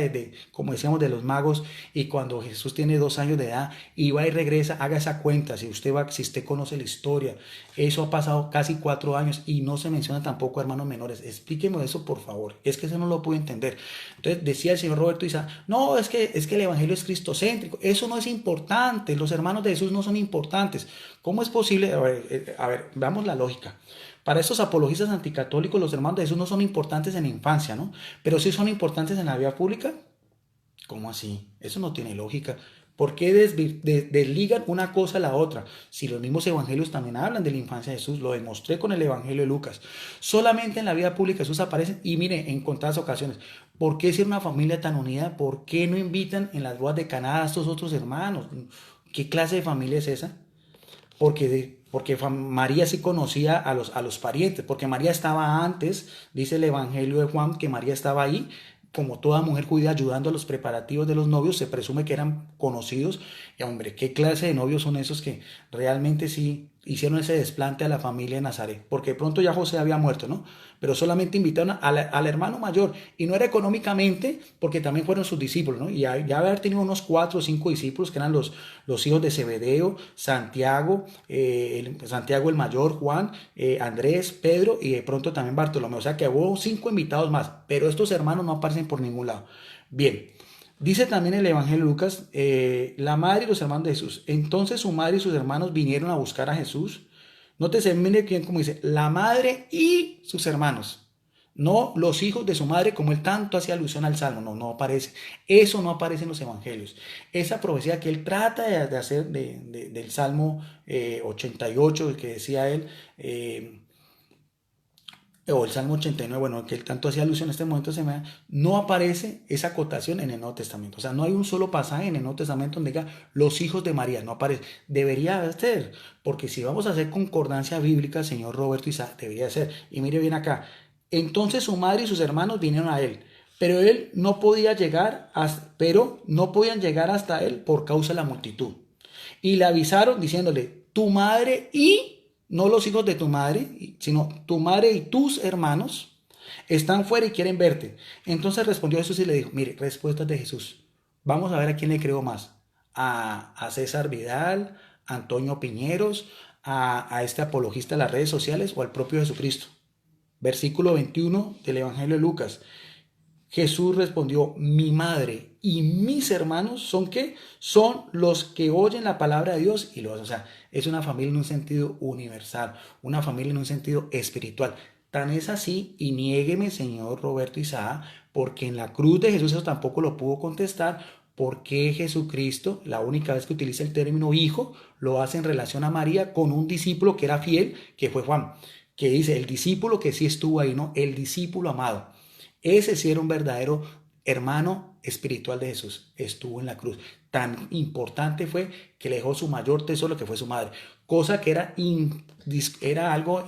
como decíamos, de los magos, y cuando Jesús tiene 2 años de edad y va y regresa, haga esa cuenta, si usted conoce la historia, eso ha pasado casi 4 años y no se menciona tampoco hermanos menores. Explíqueme eso, por favor, es que eso no lo puedo entender. Entonces decía el señor Roberto Isa, no, es que el evangelio es cristocéntrico, eso no es importante, los hermanos de Jesús no son importantes. ¿Cómo es posible? A ver, veamos la lógica. Para estos apologistas anticatólicos, los hermanos de Jesús no son importantes en la infancia, ¿no? Pero sí son importantes en la vida pública. ¿Cómo así? Eso no tiene lógica. ¿Por qué desligan una cosa a la otra? Si los mismos evangelios también hablan de la infancia de Jesús, lo demostré con el evangelio de Lucas. Solamente en la vida pública Jesús aparece, y mire, en contadas ocasiones. ¿Por qué ser una familia tan unida? ¿Por qué no invitan en las bodas de Caná a estos otros hermanos? ¿Qué clase de familia es esa? Porque María sí conocía a los parientes, porque María estaba antes, dice el Evangelio de Juan, que María estaba ahí, como toda mujer judía, ayudando a los preparativos de los novios. Se presume que eran conocidos. Y hombre, ¿qué clase de novios son esos que realmente sí hicieron ese desplante a la familia de Nazaret? Porque de pronto ya José había muerto, ¿no? Pero solamente invitaron al hermano mayor, y no era económicamente, porque también fueron sus discípulos, ¿no? Y ya haber tenido unos 4 o 5 discípulos que eran los hijos de Zebedeo, Santiago, Santiago el mayor, Juan, Andrés, Pedro, y de pronto también Bartolomé. O sea que hubo 5 invitados más, pero estos hermanos no aparecen por ningún lado. Bien. Dice también el Evangelio de Lucas, la madre y los hermanos de Jesús. Entonces su madre y sus hermanos vinieron a buscar a Jesús. Nótese, mire bien cómo dice, la madre y sus hermanos. No los hijos de su madre, como él tanto hacía alusión al Salmo. No, no aparece. Eso no aparece en los Evangelios. Esa profecía que él trata de hacer del Salmo 88, el que decía él, o el Salmo 89, bueno, que él tanto hacía alusión en este momento, no aparece esa acotación en el Nuevo Testamento. O sea, no hay un solo pasaje en el Nuevo Testamento donde diga los hijos de María, no aparece. Debería ser, porque si vamos a hacer concordancia bíblica, señor Roberto Isaac, debería ser. Y mire bien acá, entonces su madre y sus hermanos vinieron a él, pero él no podía llegar, pero no podían llegar hasta él por causa de la multitud. Y le avisaron diciéndole, tu madre y no los hijos de tu madre, sino tu madre y tus hermanos están fuera y quieren verte. Entonces respondió Jesús y le dijo, mire, respuestas de Jesús. Vamos a ver a quién le creo más. A César Vidal, a Antonio Piñeros, a este apologista de las redes sociales, o al propio Jesucristo. Versículo 21 del Evangelio de Lucas. Jesús respondió, mi madre y mis hermanos son ¿qué? Son los que oyen la palabra de Dios y lo hacen. O sea, es una familia en un sentido universal, una familia en un sentido espiritual. Tan es así, y niégueme, señor Roberto Isaac, porque en la cruz de Jesús eso tampoco lo pudo contestar, porque Jesucristo, la única vez que utiliza el término hijo, lo hace en relación a María con un discípulo que era fiel, que fue Juan, que dice, el discípulo que sí estuvo ahí, ¿no? El discípulo amado. Ese sí era un verdadero hermano espiritual de Jesús. Estuvo en la cruz. Tan importante fue que le dejó su mayor tesoro, que fue su madre. Cosa que era algo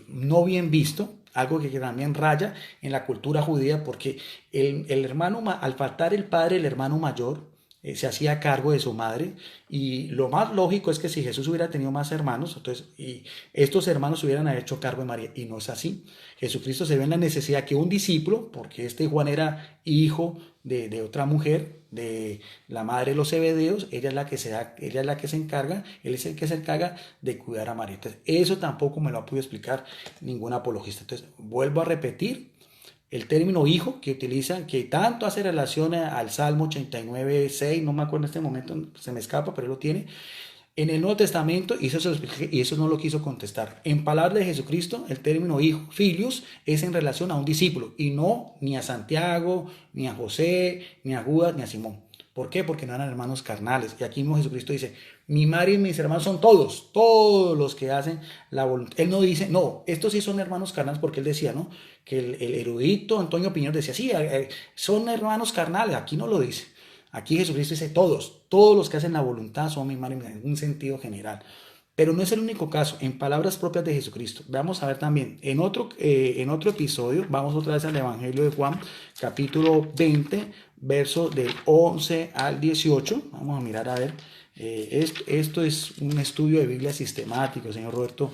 no bien visto, algo que también raya en la cultura judía, porque el hermano, al faltar el padre, el hermano mayor, se hacía cargo de su madre, y lo más lógico es que si Jesús hubiera tenido más hermanos, entonces, y estos hermanos hubieran hecho cargo de María, y no es así. Jesucristo se ve en la necesidad que un discípulo, porque este Juan era hijo de otra mujer, de la madre de los Zebedeos, ella es la que se encarga, él es el que se encarga de cuidar a María. Entonces, eso tampoco me lo ha podido explicar ningún apologista. Entonces, vuelvo a repetir, el término hijo que utilizan, que tanto hace relación al Salmo 89:6, no me acuerdo en este momento, se me escapa, pero él lo tiene. En el Nuevo Testamento, y eso se lo expliqué, y eso no lo quiso contestar. En palabras de Jesucristo, el término hijo, filius, es en relación a un discípulo, y no ni a Santiago, ni a José, ni a Judas, ni a Simón. ¿Por qué? Porque no eran hermanos carnales. Y aquí mismo Jesucristo dice, mi madre y mis hermanos son todos los que hacen la voluntad. Él no dice, no, estos sí son hermanos carnales, porque él decía, ¿no? Que el erudito Antonio Piñero decía, sí, son hermanos carnales. Aquí no lo dice. Aquí Jesucristo dice, todos los que hacen la voluntad son mi madre, en un sentido general. Pero no es el único caso, en palabras propias de Jesucristo. Vamos a ver también, en otro episodio, vamos otra vez al Evangelio de Juan, capítulo 20, verso del 11 al 18. Vamos a mirar a ver. Esto es un estudio de Biblia sistemático, señor Roberto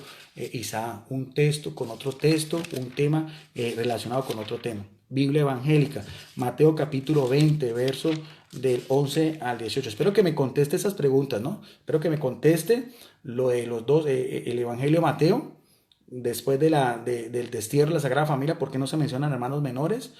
Isaac. Un texto con otro texto, un tema relacionado con otro tema. Biblia evangélica, Mateo capítulo 20, verso del 11 al 18. Espero que me conteste esas preguntas, ¿no? Espero que me conteste lo de los dos, el Evangelio de Mateo, después del destierro de la Sagrada Familia, ¿por qué no se mencionan hermanos menores?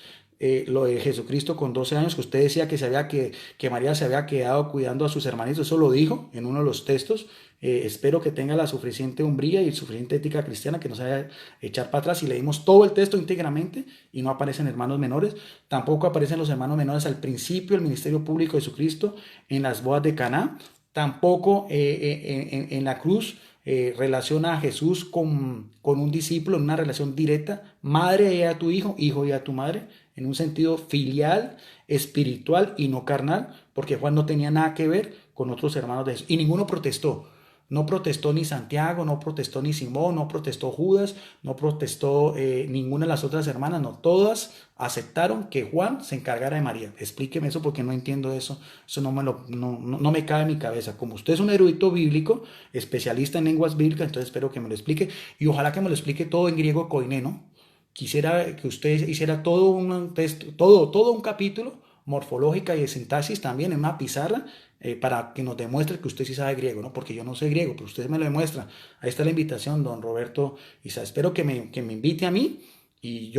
Lo de Jesucristo con 12 años, que usted decía que María se había quedado cuidando a sus hermanitos, eso lo dijo en uno de los textos. Espero que tenga la suficiente hombría y suficiente ética cristiana, que no se vaya a echar para atrás. Y leímos todo el texto íntegramente y no aparecen hermanos menores. Tampoco aparecen los hermanos menores al principio del ministerio público de Jesucristo en las bodas de Caná. Tampoco en la cruz relaciona a Jesús con un discípulo en una relación directa, madre a tu hijo y a tu madre, en un sentido filial, espiritual y no carnal, porque Juan no tenía nada que ver con otros hermanos de Jesús. Y ninguno protestó. No protestó ni Santiago, no protestó ni Simón, no protestó Judas, no protestó ninguna de las otras hermanas, no, todas aceptaron que Juan se encargara de María. Explíqueme eso porque no entiendo eso, eso no me cabe en mi cabeza. Como usted es un erudito bíblico, especialista en lenguas bíblicas, entonces espero que me lo explique y ojalá que me lo explique todo en griego koiné, ¿no? Quisiera que usted hiciera todo un texto, todo un capítulo morfológica y de sintaxis también en una pizarra para que nos demuestre que usted sí sabe griego, ¿no? Porque yo no sé griego, pero usted me lo demuestra. Ahí está la invitación, don Roberto Isa. Espero que me invite a mí y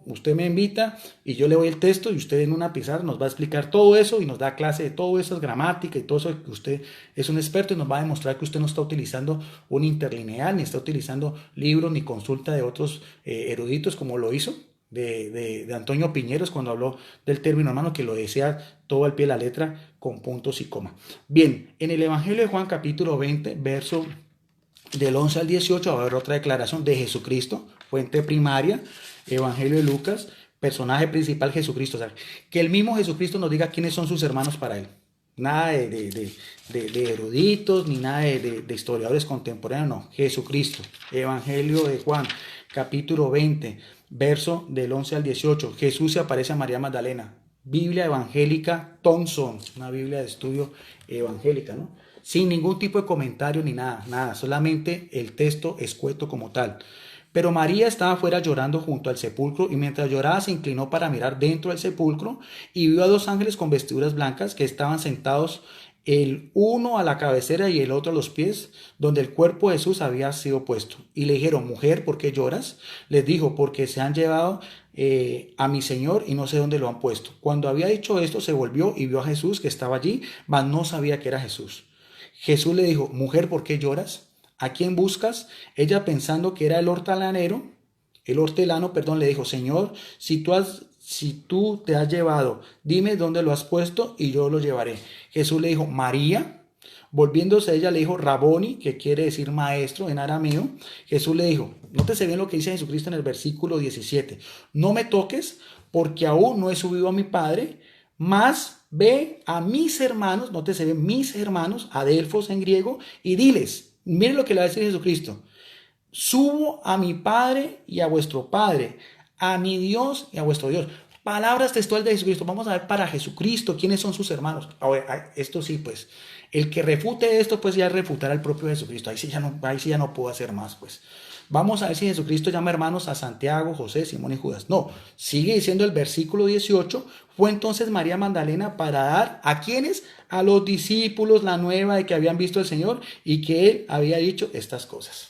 usted me invita y yo le doy el texto y usted en una pizarra nos va a explicar todo eso y nos da clase de todo eso, gramática y todo eso, que usted es un experto y nos va a demostrar que usted no está utilizando un interlineal, ni está utilizando libros ni consulta de otros eruditos como lo hizo de Antonio Piñeros cuando habló del término hermano, que lo decía todo al pie de la letra con puntos y coma. Bien, en el Evangelio de Juan capítulo 20, verso del 11 al 18 va a haber otra declaración de Jesucristo, fuente primaria, Evangelio de Lucas, personaje principal Jesucristo. O sea, que el mismo Jesucristo nos diga quiénes son sus hermanos para él. Nada de eruditos, ni nada de historiadores contemporáneos, no. Jesucristo, Evangelio de Juan, capítulo 20, verso del 11 al 18. Jesús se aparece a María Magdalena. Biblia evangélica Thompson, una Biblia de estudio evangélica, ¿no? Sin ningún tipo de comentario ni nada, solamente el texto escueto como tal. Pero María estaba afuera llorando junto al sepulcro y mientras lloraba se inclinó para mirar dentro del sepulcro y vio a dos ángeles con vestiduras blancas que estaban sentados, el uno a la cabecera y el otro a los pies, donde el cuerpo de Jesús había sido puesto. Y le dijeron: mujer, ¿por qué lloras? Les dijo: porque se han llevado a mi Señor y no sé dónde lo han puesto. Cuando había dicho esto, se volvió y vio a Jesús que estaba allí, mas no sabía que era Jesús. Jesús le dijo: mujer, ¿por qué lloras? ¿A quién buscas? Ella, pensando que era el hortelano, le dijo: Señor, si tú te has llevado, dime dónde lo has puesto y yo lo llevaré. Jesús le dijo: María. Volviéndose a ella le dijo: Raboni, que quiere decir maestro en arameo. Jesús le dijo, nótese bien lo que dice Jesucristo en el versículo 17: no me toques, porque aún no he subido a mi Padre, mas ve a mis hermanos, nótese bien, mis hermanos, adelfos en griego, y diles, miren lo que le va a decir Jesucristo: subo a mi Padre y a vuestro Padre, a mi Dios y a vuestro Dios. Palabras textuales de Jesucristo. Vamos a ver para Jesucristo quiénes son sus hermanos. Ahora, esto sí, pues, el que refute esto, pues ya refutará al propio Jesucristo. Ahí sí ya no puedo hacer más, pues. Vamos a ver si Jesucristo llama hermanos a Santiago, José, Simón y Judas. No, sigue diciendo el versículo 18. Fue entonces María Magdalena para dar a quienes, a los discípulos, la nueva de que habían visto al Señor y que él había dicho estas cosas.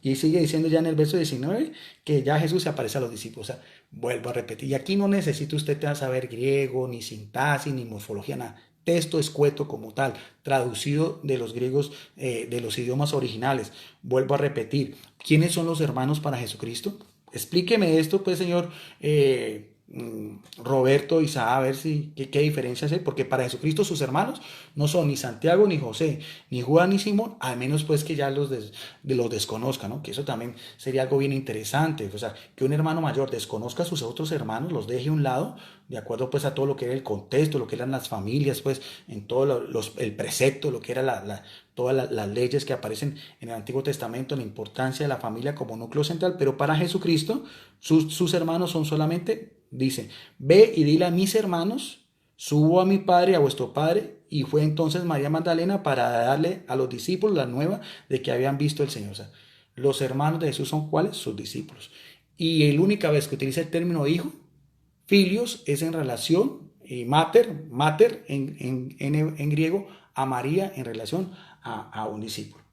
Y sigue diciendo ya en el verso 19 que ya Jesús se aparece a los discípulos. O sea, vuelvo a repetir. Y aquí no necesita usted saber griego, ni sintaxis, ni morfología, nada. Texto escueto como tal, traducido de los griegos, de los idiomas originales. Vuelvo a repetir. ¿Quiénes son los hermanos para Jesucristo? Explíqueme esto, pues, señor Roberto Isaac, a ver qué diferencia hay, porque para Jesucristo sus hermanos no son ni Santiago, ni José, ni Juan, ni Simón, al menos pues que ya los desconozca, ¿no? Que eso también sería algo bien interesante, o sea, que un hermano mayor desconozca a sus otros hermanos, los deje a un lado, de acuerdo pues a todo lo que era el contexto, lo que eran las familias, pues en todo el precepto, lo que era todas las leyes que aparecen en el Antiguo Testamento, la importancia de la familia como núcleo central, pero para Jesucristo sus hermanos son solamente, dice, ve y dile a mis hermanos, subo a mi padre y a vuestro padre. Y fue entonces María Magdalena para darle a los discípulos la nueva de que habían visto el Señor. O sea, los hermanos de Jesús son ¿cuáles? Sus discípulos. Y la única vez que utiliza el término hijo, filios, es en relación, mater en griego, a María en relación a un discípulo.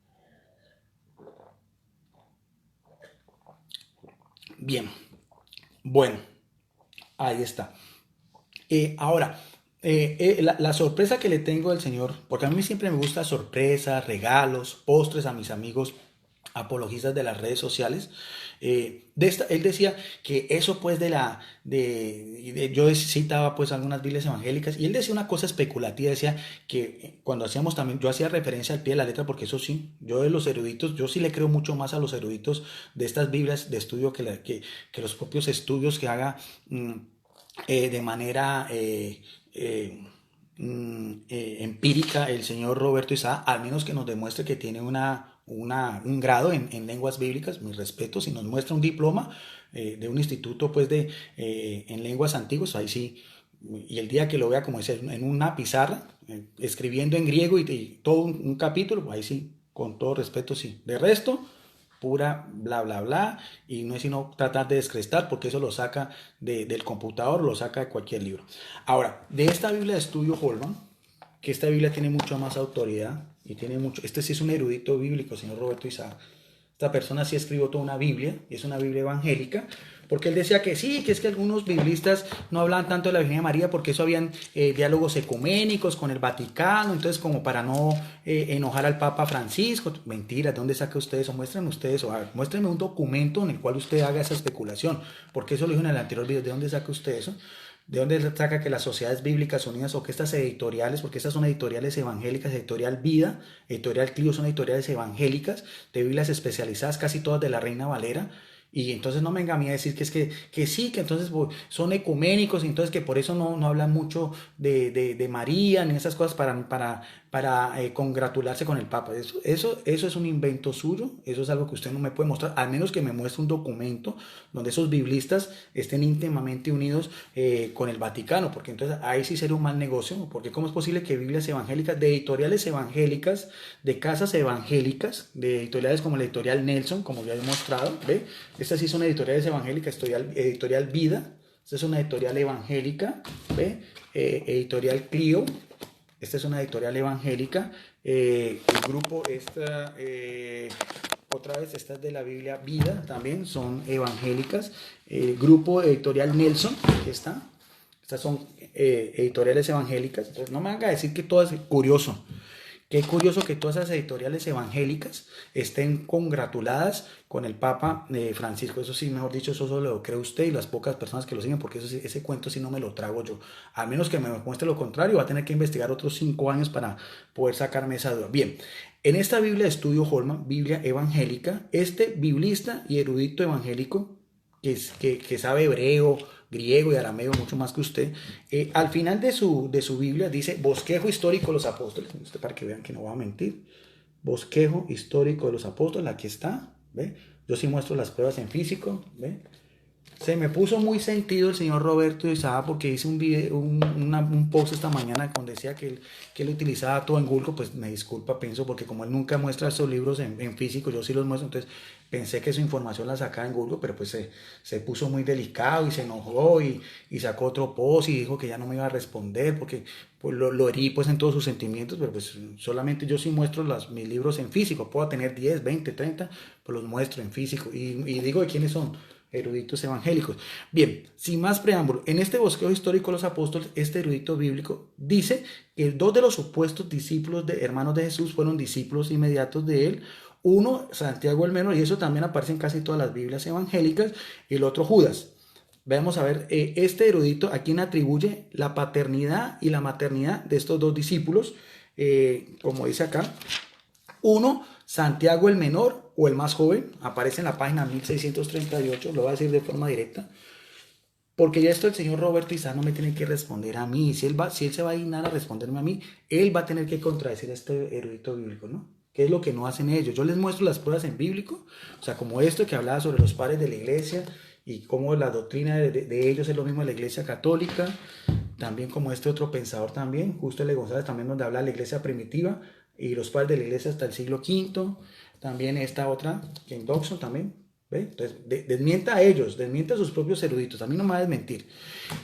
Bien, bueno, ahí está. Ahora, la sorpresa que le tengo del Señor, porque a mí siempre me gusta sorpresas, regalos, postres a mis amigos apologistas de las redes sociales. Él decía que eso pues yo citaba pues algunas Biblias evangélicas y él decía una cosa especulativa, decía que cuando hacíamos también, yo hacía referencia al pie de la letra porque eso sí, yo de los eruditos, yo sí le creo mucho más a los eruditos de estas Biblias de estudio que los propios estudios que haga de manera empírica el señor Roberto Isaac, al menos que nos demuestre que tiene un grado en lenguas bíblicas, mis respetos, si nos muestra un diploma de un instituto pues en lenguas antiguas, ahí sí, y el día que lo vea como dice en una pizarra, escribiendo en griego y todo un capítulo, ahí sí, con todo respeto sí. De resto, pura bla bla bla y no es sino tratar de descrestar porque eso lo saca del computador, lo saca de cualquier libro. Ahora, de esta Biblia de estudio Holman, que esta Biblia tiene mucha más autoridad y tiene mucho, este sí es un erudito bíblico, señor Roberto Isaac. Esta persona sí escribió toda una Biblia, y es una Biblia evangélica, porque él decía que sí, que es que algunos biblistas no hablaban tanto de la Virgen María porque eso habían diálogos ecuménicos con el Vaticano, entonces como para no enojar al Papa Francisco. Mentira, ¿de dónde saca usted eso? Muéstrenme ustedes, o muéstrenme un documento en el cual usted haga esa especulación, porque eso lo dijo en el anterior video. ¿De dónde saca usted eso? ¿De dónde saca que las sociedades bíblicas unidas o que estas editoriales, porque estas son editoriales evangélicas, editorial Vida, editorial Clio, son editoriales evangélicas de Biblias especializadas, casi todas de la Reina Valera? Y entonces no me venga a mí a decir que sí, que entonces son ecuménicos, y entonces que por eso no hablan mucho de María, ni esas cosas para congratularse con el Papa. Eso es un invento suyo, eso es algo que usted no me puede mostrar, al menos que me muestre un documento donde esos biblistas estén íntimamente unidos con el Vaticano, porque entonces ahí sí sería un mal negocio, porque ¿cómo es posible que Biblias evangélicas, de editoriales evangélicas, de casas evangélicas, de editoriales como la editorial Nelson, como ya he mostrado, ¿ve? Estas sí son editoriales evangélicas, editorial Vida, esta es una editorial evangélica, ¿ve? Editorial Clio, esta es una editorial evangélica, el grupo, otra vez, esta es de la Biblia Vida, también son evangélicas, grupo editorial Nelson, aquí está, estas son editoriales evangélicas, entonces no me haga decir que todo es curioso. Qué curioso que todas esas editoriales evangélicas estén congratuladas con el Papa Francisco. Eso sí, mejor dicho, eso solo lo cree usted y las pocas personas que lo siguen, porque ese cuento sí no me lo trago yo. A menos que me muestre lo contrario, va a tener que investigar otros 5 años para poder sacarme esa duda. Bien, en esta Biblia de estudio Holman, Biblia evangélica, este biblista y erudito evangélico que sabe hebreo, griego y arameo mucho más que usted, al final de su Biblia dice bosquejo histórico de los apóstoles, para que vean que no va a mentir, bosquejo histórico de los apóstoles, aquí está, ¿ve? Yo sí muestro las pruebas en físico, ¿ve? Se me puso muy sentido el señor Roberto Isaac porque hice un post esta mañana donde decía que él utilizaba todo en Google. Pues me disculpa, pienso, porque como él nunca muestra esos libros en físico, yo sí los muestro, entonces pensé que su información la sacaba en Google, pero pues se puso muy delicado y se enojó y sacó otro post y dijo que ya no me iba a responder porque pues, lo herí pues en todos sus sentimientos, pero pues solamente yo sí muestro mis libros en físico, puedo tener 10, 20, 30, pues los muestro en físico y digo de quiénes son. Eruditos evangélicos. Bien, sin más preámbulo, en este bosquejo histórico de los apóstoles, este erudito bíblico dice que 2 de los supuestos discípulos de hermanos de Jesús fueron discípulos inmediatos de él. Uno, Santiago el Menor, y eso también aparece en casi todas las Biblias evangélicas, y el otro Judas. Vamos a ver, este erudito a quien atribuye la paternidad y la maternidad de estos 2 discípulos, como dice acá. Uno, Santiago el Menor o el más joven, aparece en la página 1638, lo voy a decir de forma directa, porque ya esto el señor Roberto Isaac no me tiene que responder a mí. Si él se va a dignar a responderme a mí, él va a tener que contradecir a este erudito bíblico, ¿no? ¿Qué es lo que no hacen ellos? Yo les muestro las pruebas en bíblico, o sea, como esto que hablaba sobre los padres de la iglesia y cómo la doctrina de ellos es lo mismo de la Iglesia Católica, también como este otro pensador también, Justo L. González, también donde habla de la Iglesia primitiva y los padres de la Iglesia hasta el siglo V, también esta otra, Ken Dobson también, ¿ve? Entonces, desmienta a ellos, desmienta a sus propios eruditos, a mí no me va a desmentir.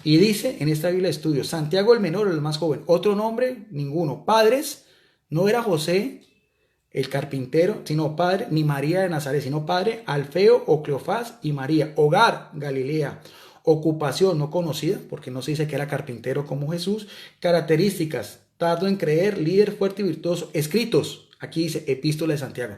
Y dice en esta Biblia de estudio, Santiago el menor o el más joven, otro nombre, ninguno. Padres, no era José el carpintero, sino padre, ni María de Nazaret, sino padre, Alfeo o Cleofás y María. Hogar, Galilea. Ocupación no conocida, porque no se dice que era carpintero como Jesús. Características, tardo en creer, líder fuerte y virtuoso. Escritos, aquí dice Epístola de Santiago.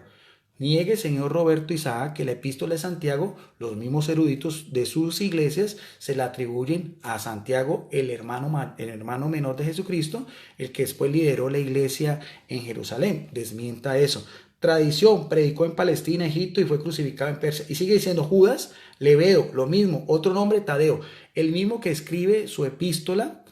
Niegue, señor Roberto Isaac, que la epístola de Santiago, los mismos eruditos de sus iglesias se la atribuyen a Santiago, el hermano menor de Jesucristo, el que después lideró la iglesia en Jerusalén. Desmienta eso. Tradición, predicó en Palestina, Egipto y fue crucificado en Persia. Y sigue diciendo Judas, Lebeo, lo mismo, otro nombre, Tadeo, el mismo que escribe su epístola,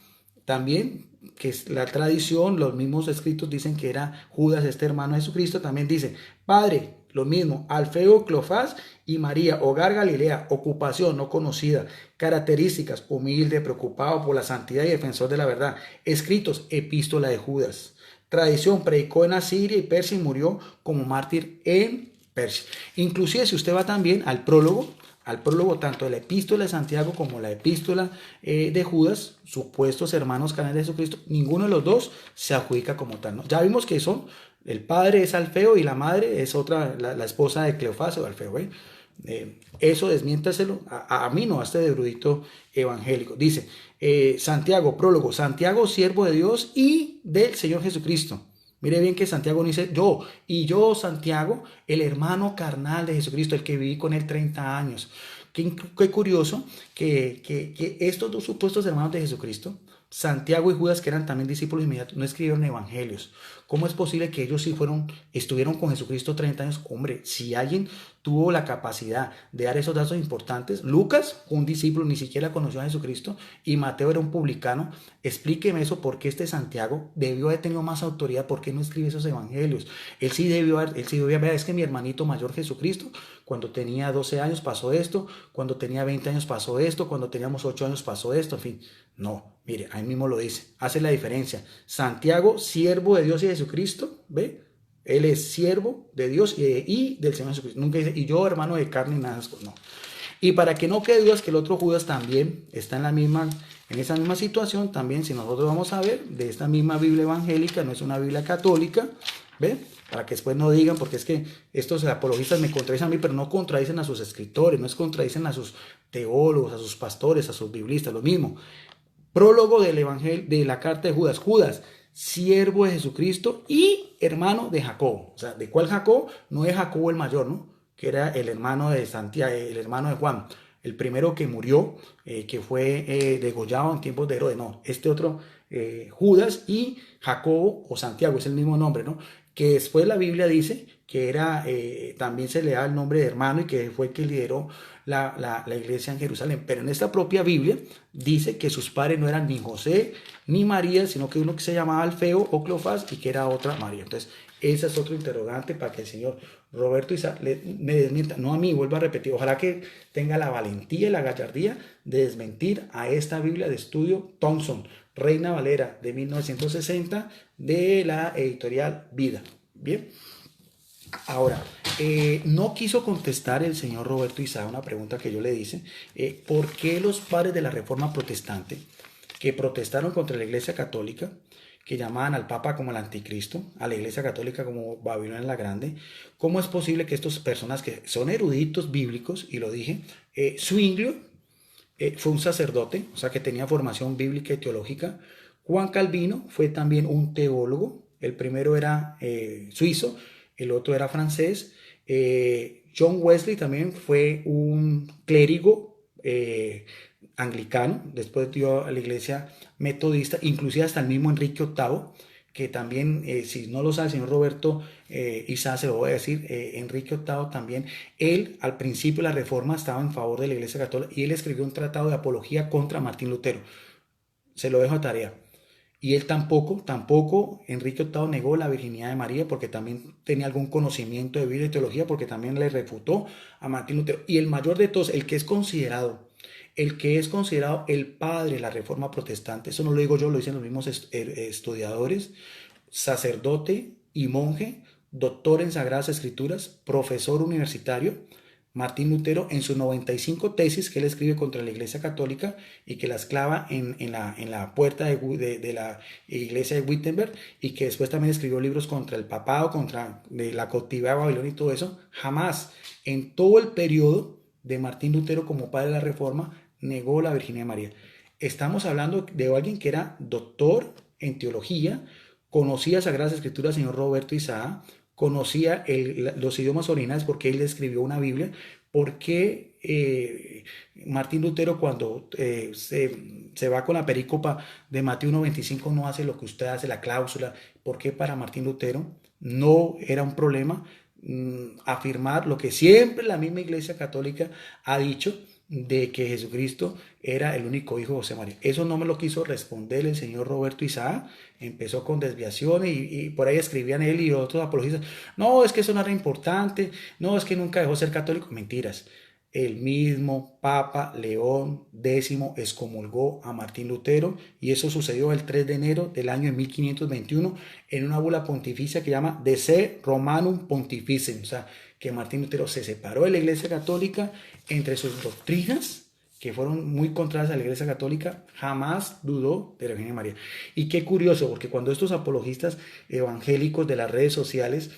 también, que es la tradición, los mismos escritos dicen que era Judas, este hermano de Jesucristo, también dice, padre, lo mismo, Alfeo, Cleofás y María, hogar Galilea, ocupación no conocida, características, humilde, preocupado por la santidad y defensor de la verdad, escritos, epístola de Judas, tradición, predicó en Asiria y Persia y murió como mártir en Persia. Inclusive si usted va también al prólogo tanto de la epístola de Santiago como la epístola de Judas, supuestos hermanos carnales de Jesucristo, ninguno de los dos se adjudica como tal, ¿no? Ya vimos que son, el padre es Alfeo y la madre es otra, la esposa de Cleofás o Alfeo, ¿eh? Eso desmiéntaselo a mí, no, a este erudito evangélico. Dice, Santiago, prólogo, Santiago, siervo de Dios y del Señor Jesucristo. Mire bien que Santiago dice yo, Santiago, el hermano carnal de Jesucristo, el que viví con él 30 años. Qué curioso que estos dos supuestos hermanos de Jesucristo, Santiago y Judas, que eran también discípulos inmediatos, no escribieron evangelios. ¿Cómo es posible que ellos sí estuvieron con Jesucristo 30 años? Hombre, si alguien tuvo la capacidad de dar esos datos importantes, Lucas, un discípulo, ni siquiera conoció a Jesucristo, y Mateo era un publicano. Explíqueme eso, ¿por qué este Santiago debió haber tenido más autoridad? ¿Por qué no escribe esos evangelios? Él sí debió haber, es que mi hermanito mayor Jesucristo, cuando tenía 12 años pasó esto, cuando tenía 20 años pasó esto, cuando teníamos 8 años pasó esto, en fin. No, mire, ahí mismo lo dice, hace la diferencia. Santiago, siervo de Dios y de Jesucristo, ¿ve? Él es siervo de Dios y del Señor Jesucristo. Nunca dice, y yo hermano de carne y nada, no. Y para que no quede dudas que el otro Judas también está en esa misma situación, también si nosotros vamos a ver de esta misma Biblia evangélica, no es una Biblia católica, ¿ve? Para que después no digan, porque es que estos apologistas me contradicen a mí, pero no contradicen a sus escritores, no es contradicen a sus teólogos, a sus pastores, a sus biblistas, lo mismo. Prólogo del evangelio, de la carta de Judas. Judas, siervo de Jesucristo y hermano de Jacobo. O sea, ¿de cuál Jacobo? No es Jacobo el mayor, ¿no? Que era el hermano de Santiago, el hermano de Juan. El primero que murió, que fue degollado en tiempos de Herodes. No, este otro, Judas y Jacobo o Santiago, es el mismo nombre, ¿no? Que después la Biblia dice que era, también se le da el nombre de hermano y que fue el que lideró la iglesia en Jerusalén. Pero en esta propia Biblia dice que sus padres no eran ni José ni María, sino que uno que se llamaba Alfeo o Cleofás y que era otra María. Entonces, ese es otro interrogante para que el señor Roberto Isaac me desmienta. No a mí, vuelvo a repetir. Ojalá que tenga la valentía y la gallardía de desmentir a esta Biblia de estudio Thompson, Reina Valera de 1960 de la editorial Vida. Bien. Ahora, no quiso contestar el señor Roberto Isaac una pregunta que yo le hice. ¿Por qué los padres de la Reforma Protestante que protestaron contra la Iglesia Católica, que llamaban al Papa como el Anticristo, a la Iglesia Católica como Babilonia la Grande, cómo es posible que estas personas que son eruditos bíblicos, y lo dije, Zwinglio fue un sacerdote, o sea que tenía formación bíblica y teológica, Juan Calvino fue también un teólogo, el primero era suizo, el otro era francés, John Wesley también fue un clérigo anglicano, después dio a la iglesia metodista, inclusive hasta el mismo Enrique VIII, que también, si no lo sabe el señor Roberto Isaac, se lo voy a decir, Enrique VIII también, él al principio de la Reforma estaba en favor de la iglesia católica y él escribió un tratado de apología contra Martín Lutero, se lo dejo a tarea. Y él tampoco, Enrique VIII negó la virginidad de María porque también tenía algún conocimiento de Biblia y teología, porque también le refutó a Martín Lutero. Y el mayor de todos, el que es considerado el padre de la Reforma Protestante, eso no lo digo yo, lo dicen los mismos estudiadores, sacerdote y monje, doctor en Sagradas Escrituras, profesor universitario, Martín Lutero, en sus 95 tesis que él escribe contra la Iglesia Católica y que las clava en la puerta de la Iglesia de Wittenberg, y que después también escribió libros contra el papado, contra la cautividad de Babilonia y todo eso. Jamás en todo el periodo de Martín Lutero como padre de la Reforma negó la virginidad de María. Estamos hablando de alguien que era doctor en teología, conocía Sagradas Escrituras, señor Roberto Isaac, conocía los idiomas originales porque él escribió una Biblia. Porque Martín Lutero, cuando se va con la perícopa de Mateo 1:25, no hace lo que usted hace, la cláusula? Porque para Martín Lutero no era un problema afirmar lo que siempre la misma Iglesia Católica ha dicho, de que Jesucristo era el único hijo de José María. Eso no me lo quiso responder el señor Roberto Isaac. Empezó con desviaciones y por ahí escribían él y otros apologistas: no, es que eso no era importante, no, es que nunca dejó ser católico. Mentiras. El mismo Papa León X excomulgó a Martín Lutero, y eso sucedió el 3 de enero del año 1521 en una bula pontificia que llama De Se Romanum Pontificem. O sea, que Martín Lutero se separó de la Iglesia Católica. Entre sus doctrinas, que fueron muy contrarias a la Iglesia Católica, jamás dudó de la Virgen María. Y qué curioso, porque cuando estos apologistas evangélicos de las redes sociales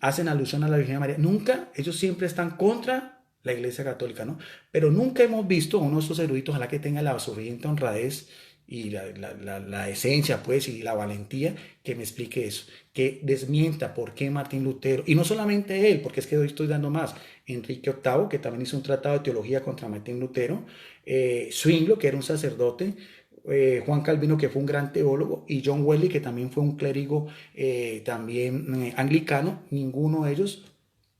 hacen alusión a la Virgen María, nunca, ellos siempre están contra la Iglesia Católica, ¿no? Pero nunca hemos visto a uno de estos eruditos, ojalá que tenga la suficiente honradez y la esencia, pues, y la valentía, que me explique eso, que desmienta por qué Martín Lutero, y no solamente él, porque es que hoy estoy dando más: Enrique VIII, que también hizo un tratado de teología contra Martín Lutero, Zwinglio, que era un sacerdote, Juan Calvino, que fue un gran teólogo, y John Wesley, que también fue un clérigo también anglicano. Ninguno de ellos,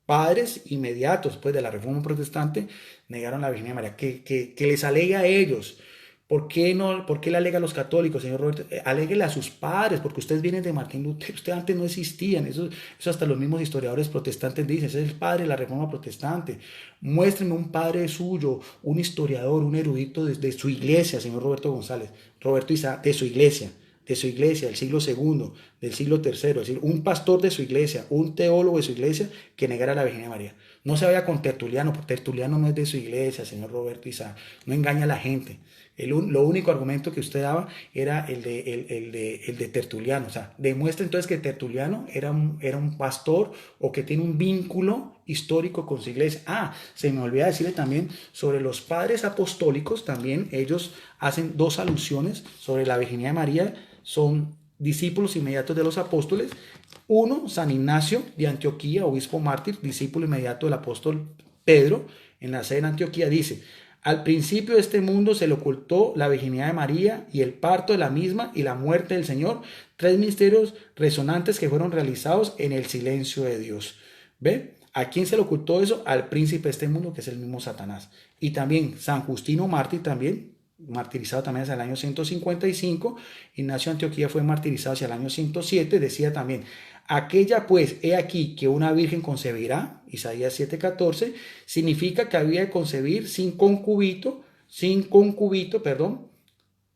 padres inmediatos pues, de la Reforma Protestante, negaron la Virgen María. Que les alega a ellos. ¿Por qué no? ¿Por qué le alega a los católicos, señor Roberto? Aléguele a sus padres, porque ustedes vienen de Martín Lutero, ustedes antes no existían. Eso hasta los mismos historiadores protestantes dicen: ese es el padre de la Reforma Protestante. Muéstrenme un padre suyo, un historiador, un erudito de su iglesia, señor Roberto González, Roberto Isaac, de su iglesia, del siglo segundo, del siglo tercero, es decir, un pastor de su iglesia, un teólogo de su iglesia, que negara a la Virgen María. No se vaya con Tertuliano, porque Tertuliano no es de su iglesia, señor Roberto Isaac, no engaña a la gente. Lo único argumento que usted daba era el de Tertuliano. O sea, demuestra entonces que Tertuliano era un pastor, o que tiene un vínculo histórico con su iglesia. Se me olvida decirle también sobre los padres apostólicos. También ellos hacen dos alusiones sobre la virginidad de María. Son discípulos inmediatos de los apóstoles. Uno, San Ignacio de Antioquía, obispo mártir, discípulo inmediato del apóstol Pedro, en la sede de Antioquía, dice: al principio de este mundo se le ocultó la virginidad de María y el parto de la misma y la muerte del Señor, tres misterios resonantes que fueron realizados en el silencio de Dios. ¿Ve? ¿A quién se le ocultó eso? Al príncipe de este mundo, que es el mismo Satanás. Y también San Justino mártir, también martirizado también hacia el año 155, Ignacio de Antioquía fue martirizado hacia el año 107, decía también: aquella pues, he aquí que una virgen concebirá, Isaías 7:14, significa que había de concebir sin concubito, perdón,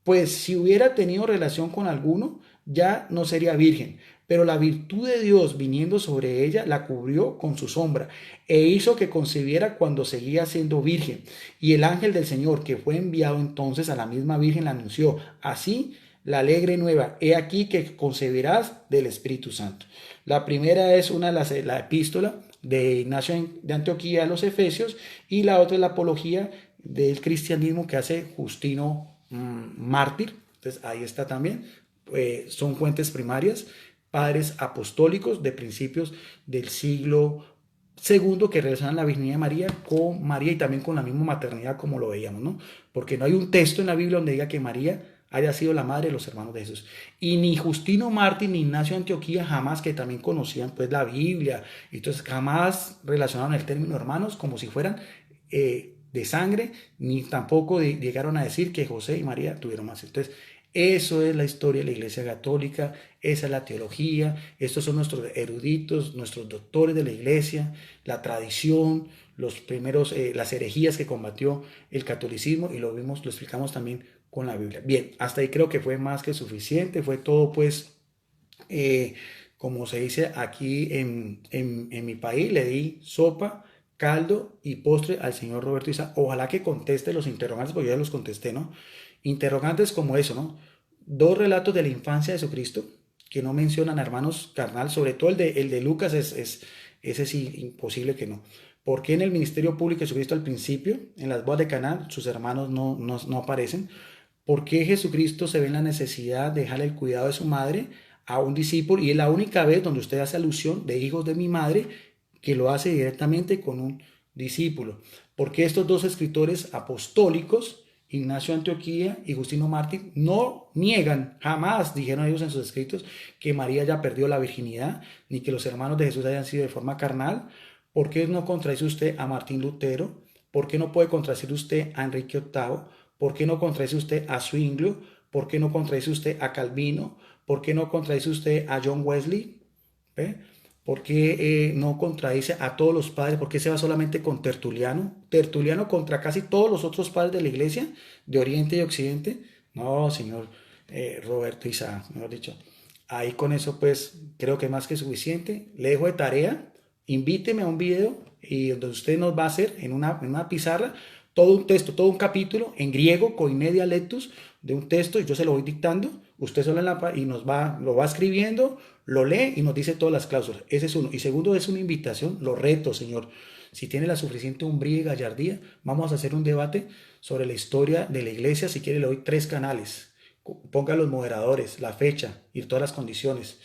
pues si hubiera tenido relación con alguno, ya no sería virgen, pero la virtud de Dios viniendo sobre ella la cubrió con su sombra e hizo que concibiera cuando seguía siendo virgen. Y el ángel del Señor, que fue enviado entonces a la misma virgen, la anunció así la alegre nueva: he aquí que concebirás del Espíritu Santo. La primera es la epístola de Ignacio de Antioquía a los Efesios, y la otra es la apología del cristianismo que hace Justino mártir. Entonces ahí está también. Son fuentes primarias, padres apostólicos de principios del siglo segundo, que relacionan la virginidad de María con María y también con la misma maternidad, como lo veíamos, ¿no? Porque no hay un texto en la Biblia donde diga que María haya sido la madre de los hermanos de Jesús. Y ni Justino mártir ni Ignacio de Antioquía, jamás, que también conocían pues la Biblia, entonces jamás relacionaron el término hermanos como si fueran de sangre, ni tampoco llegaron a decir que José y María tuvieron más. Entonces, Eso es la historia de la Iglesia Católica, esa es la teología, estos son nuestros eruditos, nuestros doctores de la Iglesia, la tradición, los primeros, las herejías que combatió el catolicismo y lo vimos, lo explicamos también con la Biblia. Bien, hasta ahí creo que fue más que suficiente, fue todo pues, eh, como se dice aquí en mi país, le di sopa, caldo y postre al señor Roberto Isa. Ojalá que conteste los interrogantes, porque ya los contesté, ¿no? Interrogantes como eso, ¿no? Dos relatos de la infancia de Jesucristo que no mencionan a hermanos carnal, sobre todo el de Lucas, ese sí, imposible que no. ¿Por qué en el ministerio público de Jesucristo al principio, en las bodas de Caná, sus hermanos no aparecen? ¿Por qué Jesucristo se ve en la necesidad de dejarle el cuidado de su madre a un discípulo? Y es la única vez donde usted hace alusión de hijos de mi madre que lo hace directamente con un discípulo. ¿Por qué estos dos escritores apostólicos, Ignacio de Antioquía y Justino Mártir, no niegan, jamás dijeron ellos en sus escritos, que María ya perdió la virginidad, ni que los hermanos de Jesús hayan sido de forma carnal? ¿Por qué no contradice usted a Martín Lutero? ¿Por qué no puede contradecir usted a Enrique VIII? ¿Por qué no contradice usted a Zwinglio? ¿Por qué no contradice usted a Calvino? ¿Por qué no contradice usted a John Wesley? ¿Ve? ¿Por qué no contradice a todos los padres? ¿Por qué se va solamente con Tertuliano? Tertuliano contra casi todos los otros padres de la iglesia, de Oriente y Occidente. No, señor Roberto Isaac, mejor dicho. Ahí con eso pues creo que es más que suficiente. Le dejo de tarea, invíteme a un video y donde usted nos va a hacer en una pizarra todo un texto, todo un capítulo en griego, koine dialectus, de un texto y yo se lo voy dictando, usted solo y lo va escribiendo, lo lee y nos dice todas las cláusulas. Ese es uno. Y segundo, es una invitación, lo reto, señor. Si tiene la suficiente umbría y gallardía, vamos a hacer un debate sobre la historia de la iglesia. Si quiere, le doy 3 canales. Ponga los moderadores, la fecha y todas las condiciones.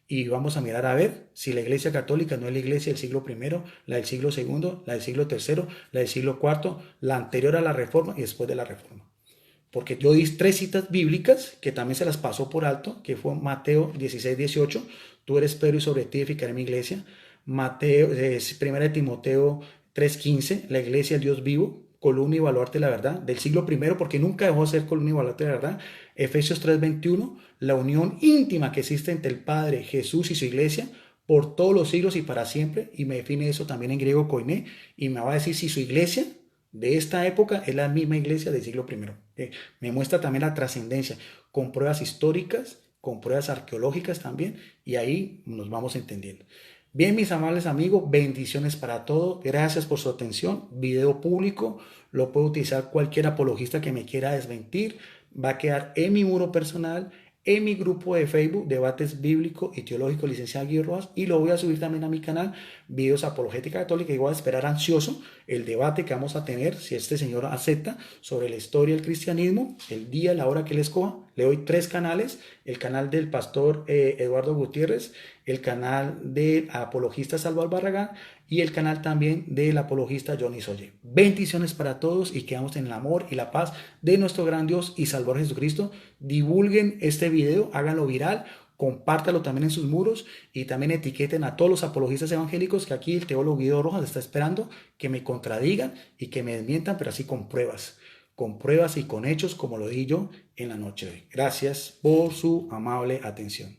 Y vamos a mirar a ver si la iglesia católica no es la iglesia del siglo primero, la del siglo segundo, la del siglo tercero, la del siglo cuarto, la anterior a la reforma y después de la reforma. Porque yo di 3 citas bíblicas que también se las pasó por alto, que fue Mateo 16:18, tú eres Pedro y sobre ti edificaré mi iglesia. Mateo, 1 de Timoteo 3:15, la iglesia del Dios vivo, columna y baluarte de la verdad, del siglo primero, porque nunca dejó de ser columna y baluarte de la verdad. Efesios 3:21, la unión íntima que existe entre el Padre, Jesús y su iglesia, por todos los siglos y para siempre, y me define eso también en griego koiné, y me va a decir si su iglesia de esta época es la misma iglesia del siglo primero. Me muestra también la trascendencia, con pruebas históricas, con pruebas arqueológicas también, y ahí nos vamos entendiendo. Bien, mis amables amigos, bendiciones para todos. Gracias por su atención. Video público, lo puede utilizar cualquier apologista que me quiera desmentir. Va a quedar en mi muro personal, en mi grupo de Facebook, Debates Bíblico y Teológico, licenciado Guillermo Rojas, y lo voy a subir también a mi canal, Videos Apologética Católica, y voy a esperar ansioso el debate que vamos a tener, si este señor acepta, sobre la historia del cristianismo, el día, la hora que él escoja. Le doy 3 canales, el canal del pastor Eduardo Gutiérrez, el canal del apologista Salvador Barragán y el canal también del apologista Johnny Solle. Bendiciones para todos y quedamos en el amor y la paz de nuestro gran Dios y Salvador Jesucristo. Divulguen este video, háganlo viral, compártalo también en sus muros y también etiqueten a todos los apologistas evangélicos que aquí el teólogo Guido Rojas está esperando que me contradigan y que me desmientan, pero así con pruebas y con hechos como lo di yo en la noche de hoy. Gracias por su amable atención.